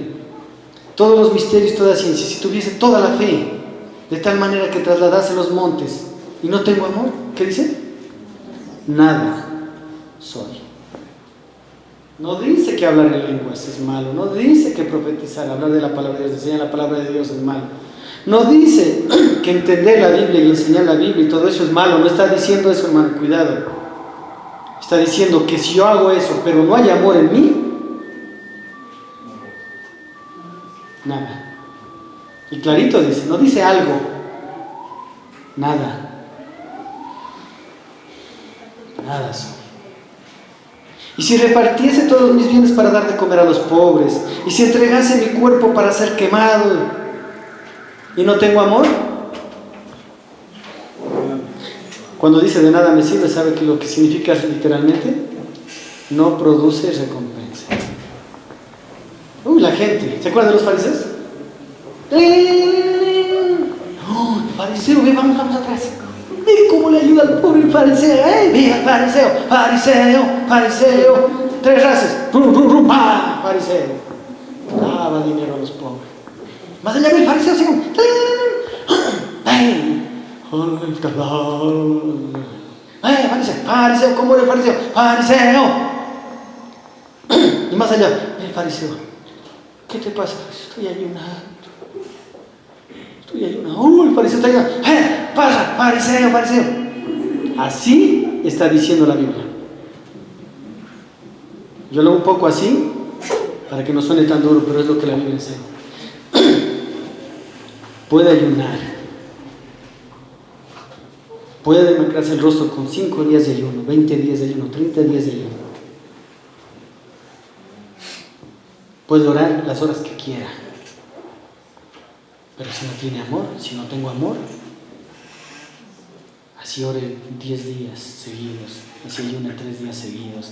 Todos los misterios, toda ciencia, si tuviese toda la fe, de tal manera que trasladase los montes, y no tengo amor, ¿qué dice? Nada soy. No dice que hablar en lenguas es malo, no dice que profetizar, hablar de la palabra de Dios, enseñar la palabra de Dios es malo. No dice que entender la Biblia y enseñar la Biblia y todo eso es malo, no está diciendo eso, hermano, cuidado. Está diciendo que si yo hago eso, pero no hay amor en mí, nada. Y clarito dice, no dice algo, nada. Nada soy. Y si repartiese todos mis bienes para dar de comer a los pobres, y si entregase mi cuerpo para ser quemado, y no tengo amor, cuando dice de nada me sirve, ¿sabe que lo que significa literalmente? No produce recompensa. La gente, ¿se acuerdan de los fariseos? Fariseo, vamos atrás. ¿Y cómo le ayuda al pobre fariseo? Mira, fariseo, 3 razas, fariseo, daba dinero a los pobres. Más allá del fariseo, fariseo, ¿cómo era el fariseo? Fariseo. Y más allá, el fariseo, ¿qué te pasa? Estoy ayunando. El fariseo está ayunando. Pasa, fariseo. Así está diciendo la Biblia. Yo lo hago un poco así, para que no suene tan duro, pero es lo que la Biblia enseña. Puede ayunar. Puede demacrarse el rostro con 5 días de ayuno, 20 días de ayuno, 30 días de ayuno. Puede orar las horas que quiera. Pero si no tiene amor, si no tengo amor, así ore 10 días seguidos, así ayune 3 días seguidos,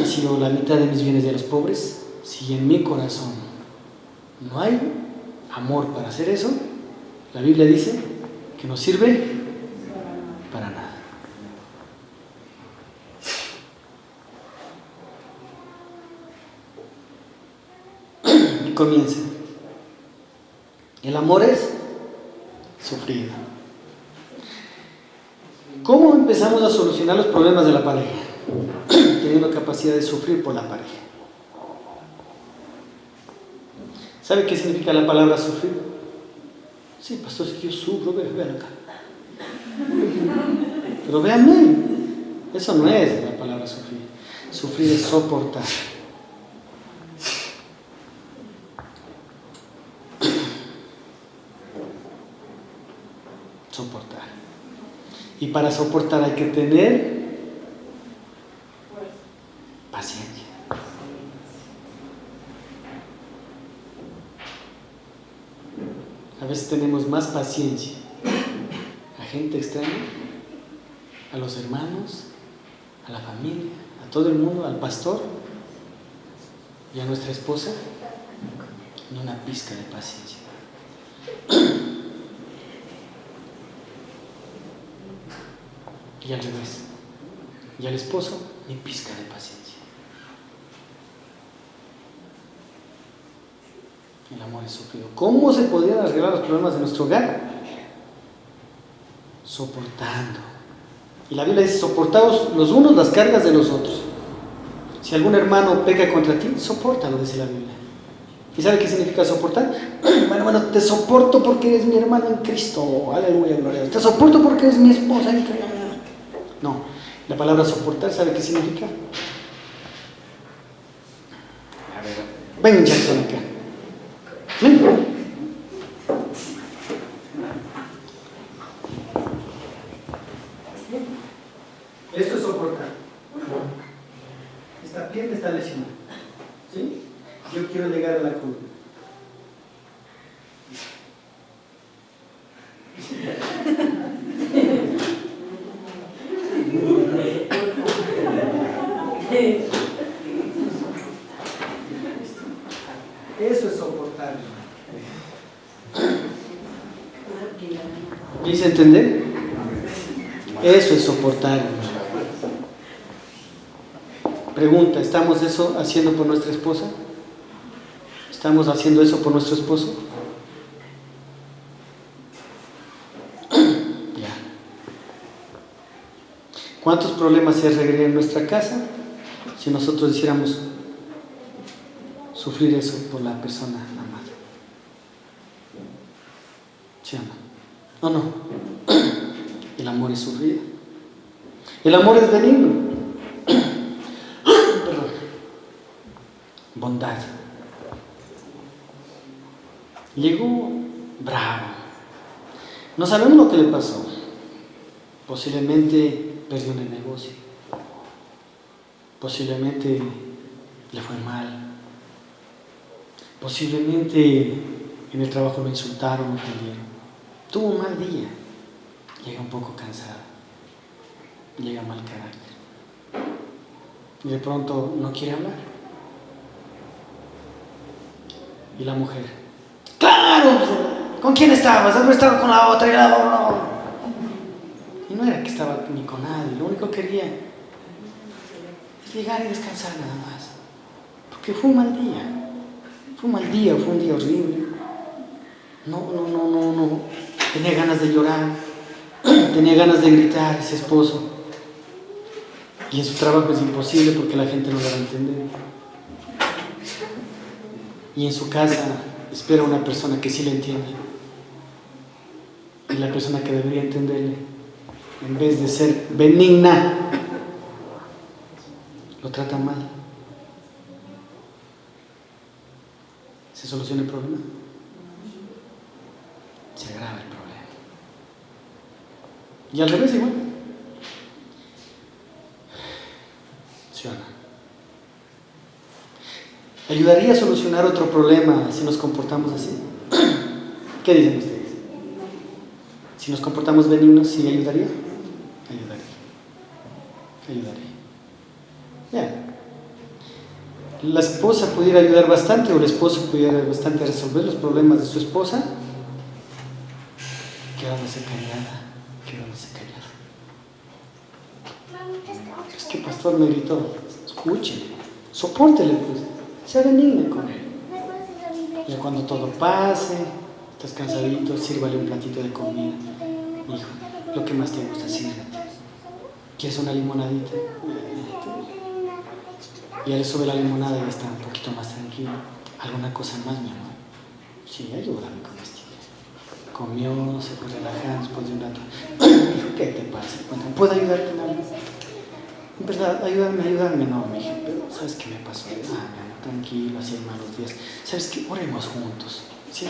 así doy la mitad de mis bienes de los pobres, si en mi corazón no hay amor para hacer eso, la Biblia dice que no sirve para nada. Y comienza. El amor es sufrido. ¿Cómo empezamos a solucionar los problemas de la pareja? Teniendo capacidad de sufrir por la pareja. ¿Sabe qué significa la palabra sufrir? Sí, pastor, es que yo sufro, vean acá. Pero véanme, eso no es la palabra sufrir. Sufrir es soportar. Soportar. Y para soportar hay que tener paciencia. A veces tenemos más paciencia a gente extraña, a los hermanos, a la familia, a todo el mundo, al pastor y a nuestra esposa, ni una pizca de paciencia. Y al revés, y al esposo, ni pizca de paciencia. El amor es sufrido. ¿Cómo se podrían arreglar los problemas de nuestro hogar? Soportando. Y la Biblia dice, soportaos los unos las cargas de los otros. Si algún hermano peca contra ti, sopórtalo, dice la Biblia. ¿Y sabe qué significa soportar? Bueno, te soporto porque eres mi hermano en Cristo. Aleluya, gloria a Dios. Te soporto porque eres mi esposa en Cristo. No, la palabra soportar, ¿sabe qué significa? A ver, ven Jackson acá. Ven. Esto es soportar. Esta pierna está lesionada. ¿Sí? Yo quiero llegar a la columna. ¿Me hice entender? Eso es soportar. Pregunta, ¿estamos eso haciendo por nuestra esposa? ¿Estamos haciendo eso por nuestro esposo? Ya. ¿Cuántos problemas se arreglarían en nuestra casa si nosotros hiciéramos sufrir eso por la persona amada? ¿Sí o no? ¿O no? El amor es sufrido. El amor es benigno. Perdón. Bondad. Llegó bravo. No sabemos lo que le pasó. Posiblemente perdió en el negocio. Posiblemente le fue mal. Posiblemente en el trabajo lo insultaron, lo ofendieron. Tuvo un mal día. Llega un poco cansado. Llega mal carácter. Y de pronto no quiere hablar. Y la mujer: ¡claro! ¿Con quién estabas? ¿Has estado con la otra? Y la otra no. Y no era que estaba ni con nadie. Lo único que quería es llegar y descansar nada más. Porque fue un mal día. Fue un mal día, fue un día horrible. No. Tenía ganas de llorar. Tenía ganas de gritar ese esposo. Y en su trabajo es imposible porque la gente no lo va a entender. Y en su casa espera una persona que sí le entiende. Y la persona que debería entenderle, en vez de ser benigna, lo trata mal. ¿Se soluciona el problema? Se agrava el problema. Y al revés igual. ¿Sí o no? ¿Ayudaría a solucionar otro problema si nos comportamos así? ¿Qué dicen ustedes? Si nos comportamos benignos, ¿sí ayudaría? Ayudaría. Ya. La esposa pudiera ayudar bastante, o el esposo pudiera ayudar bastante a resolver los problemas de su esposa, quedándose callado. Es que pastor me gritó. Escúcheme, sopórtele pues, sea benigna con él. Ya cuando todo pase, estás cansadito, sírvale un platito de comida. Hijo, lo que más te gusta, sírvete. ¿Quieres una limonadita? Y él sube la limonada y está un poquito más tranquilo. ¿Alguna cosa más, mi amor? Sí, ayúdame con esto. Comió, se fue relajando después de un rato. Dijo: ¿qué te pasa? ¿Puedo ayudarte en algo? En verdad, ayúdame, no, mi hija. Pero ¿sabes qué me pasó? Mi amor, tranquilo, así en malos días. ¿Sabes qué? Oremos juntos. ¿Sí?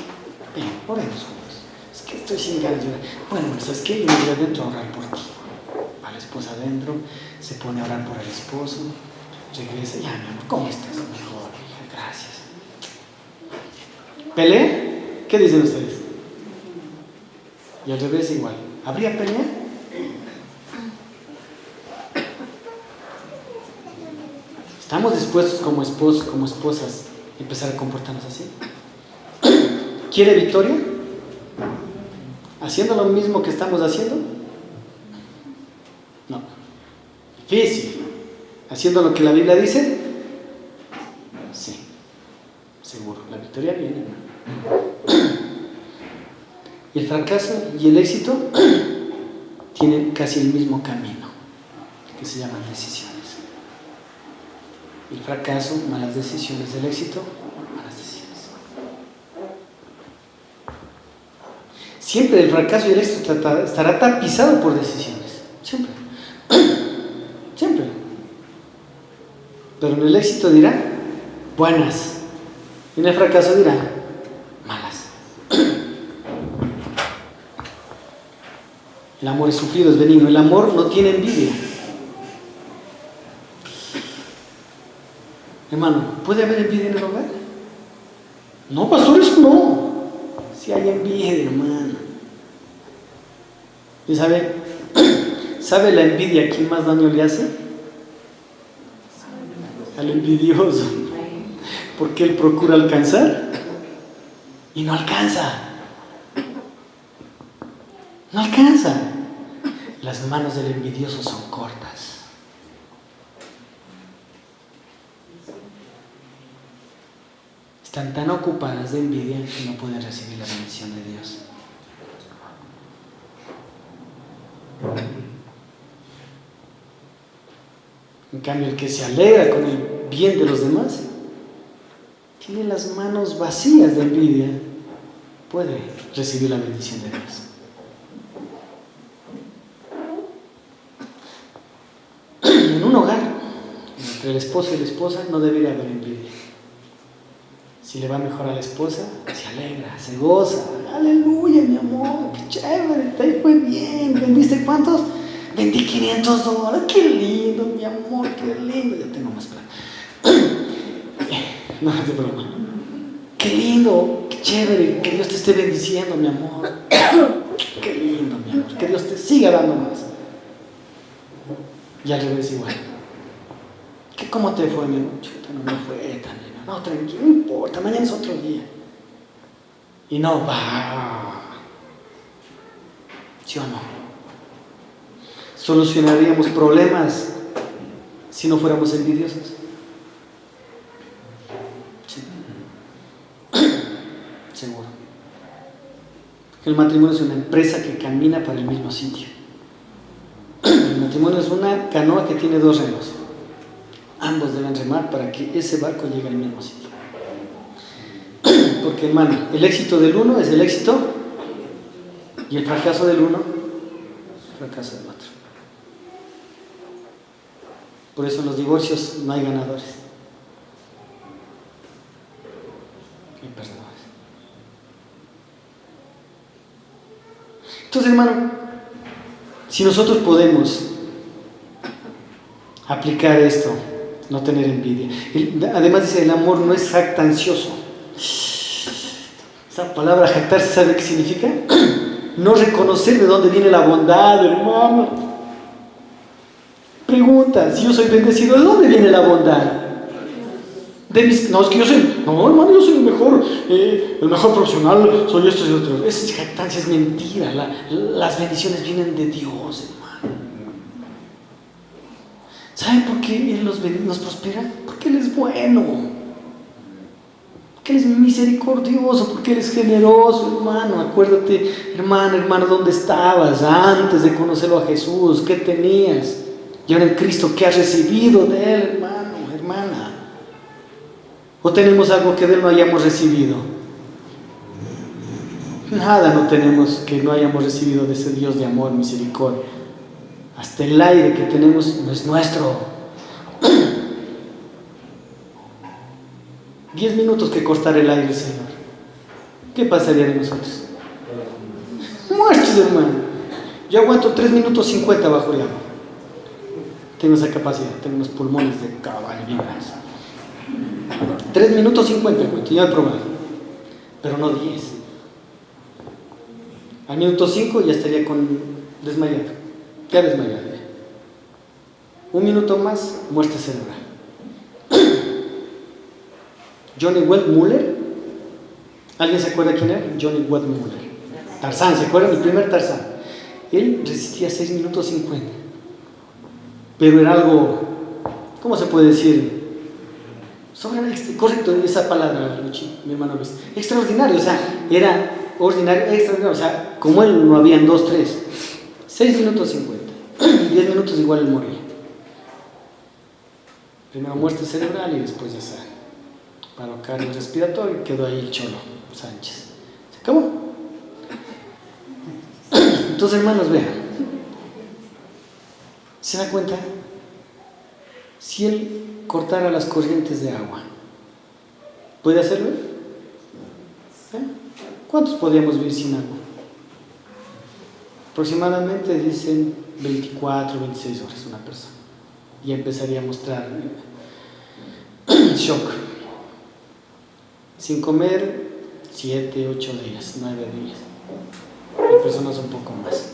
Ven, oremos juntos. Es que estoy sin ganas de orar. Bueno, ¿sabes qué? Yo me voy adentro a orar por ti. Va la esposa adentro, se pone a orar por el esposo. Regresa: ya, mi amor, ¿cómo estás? Mejor, hija, gracias. ¿Pelea? ¿Qué dicen ustedes? Y al revés igual. ¿Habría pelea? ¿Estamos dispuestos como esposos, como esposas, a empezar a comportarnos así? ¿Quiere victoria? ¿Haciendo lo mismo que estamos haciendo? No. Difícil. ¿Haciendo lo que la Biblia dice? Sí. Seguro. La victoria viene. Y el fracaso y el éxito tienen casi el mismo camino, que se llaman decisiones. El fracaso, malas decisiones. El éxito, malas decisiones. Siempre el fracaso y el éxito estará tapizado por decisiones. Siempre. Siempre. Pero en el éxito dirá buenas. Y en el fracaso dirá malas. El amor es sufrido, es benigno. El amor no tiene envidia. Hermano, ¿puede haber envidia en el hogar? No, pastor, eso no. Si hay envidia, hermano. ¿Y sabe la envidia a quién más daño le hace? Al envidioso. Porque él procura alcanzar y no alcanza. No alcanza. Las manos del envidioso son cortas. Están tan ocupadas de envidia que no pueden recibir la bendición de Dios. En cambio, el que se alegra con el bien de los demás, tiene las manos vacías de envidia, puede recibir la bendición de Dios. En un hogar, entre el esposo y la esposa, no debería haber envidia. Si le va mejor a la esposa, se alegra, se goza. Aleluya, mi amor, qué chévere, te fue bien. ¿Vendiste cuántos? Vendí $500. Qué lindo, mi amor, qué lindo. Ya tengo más plata. No, es de broma. Qué lindo, qué chévere, que Dios te esté bendiciendo, mi amor. Qué lindo, mi amor, que Dios te siga dando más. Y al revés igual. ¿Cómo te fue, mi amor? Chuta, no me fue tan bien. No, tranquilo, no importa, mañana es otro día. Y no va. ¿Sí o no? ¿Solucionaríamos problemas si no fuéramos envidiosos? Sí. Seguro. Porque el matrimonio es una empresa que camina para el mismo sitio. El matrimonio es una canoa que tiene 2 remos. Ambos deben remar para que ese barco llegue al mismo sitio. Porque, hermano, el éxito del uno es el éxito y el fracaso del uno, el fracaso del otro. Por eso en los divorcios no hay ganadores, hay perdedores. Entonces, hermano, si nosotros podemos aplicar esto, no tener envidia. Además dice, el amor no es jactancioso. Esa palabra jactarse, ¿sabe qué significa? No reconocer de dónde viene la bondad, hermano. Pregunta, si yo soy bendecido, ¿de dónde viene la bondad? No, es que yo soy, no, hermano, yo soy el mejor profesional, soy esto y otro. Es jactancia, es mentira. Las bendiciones vienen de Dios, hermano. ¿Saben por qué Él nos prospera? Porque Él es bueno, porque Él es misericordioso, porque Él es generoso, hermano. Acuérdate, hermano, ¿dónde estabas antes de conocerlo a Jesús? ¿Qué tenías? Y ahora en Cristo, ¿qué has recibido de Él, hermano, hermana? ¿O tenemos algo que de Él no hayamos recibido? Nada no tenemos que no hayamos recibido de ese Dios de amor, misericordia. Hasta el aire que tenemos no es nuestro. 10 minutos que cortar el aire, Señor. ¿Qué pasaría de nosotros? Muertos, hermano. Yo aguanto 3 minutos 50 bajo el agua. Tengo esa capacidad, tengo unos pulmones de caballo bien grandes. 3 minutos 50, yo he probado, pero no 10. Al minuto 5 ya estaría desmayado. Ya desmayado. 1 minuto más, muerte cerebral. Johnny Weissmuller, ¿alguien se acuerda quién era? Johnny Weissmuller. Tarzán, ¿se acuerdan? El primer Tarzán. Él resistía 6 minutos 50. Pero era algo, ¿cómo se puede decir? Correcto esa palabra, Luchi, mi hermano Luis. Extraordinario, o sea, era ordinario, extraordinario, o sea, como él no habían 2, 3. 6 minutos 50. 10 minutos igual él moría. Primero muerte cerebral y después ya está. Paro cardiorrespiratorio y quedó ahí el Cholo Sánchez. Se acabó. Entonces, hermanos, vean. ¿Se da cuenta? Si él cortara las corrientes de agua, ¿puede hacerlo? ¿Cuántos podríamos vivir sin agua? Aproximadamente dicen 24, 26 horas una persona. Y empezaría a mostrar shock. Sin comer, 7, 8 días, 9 días. Hay personas un poco más.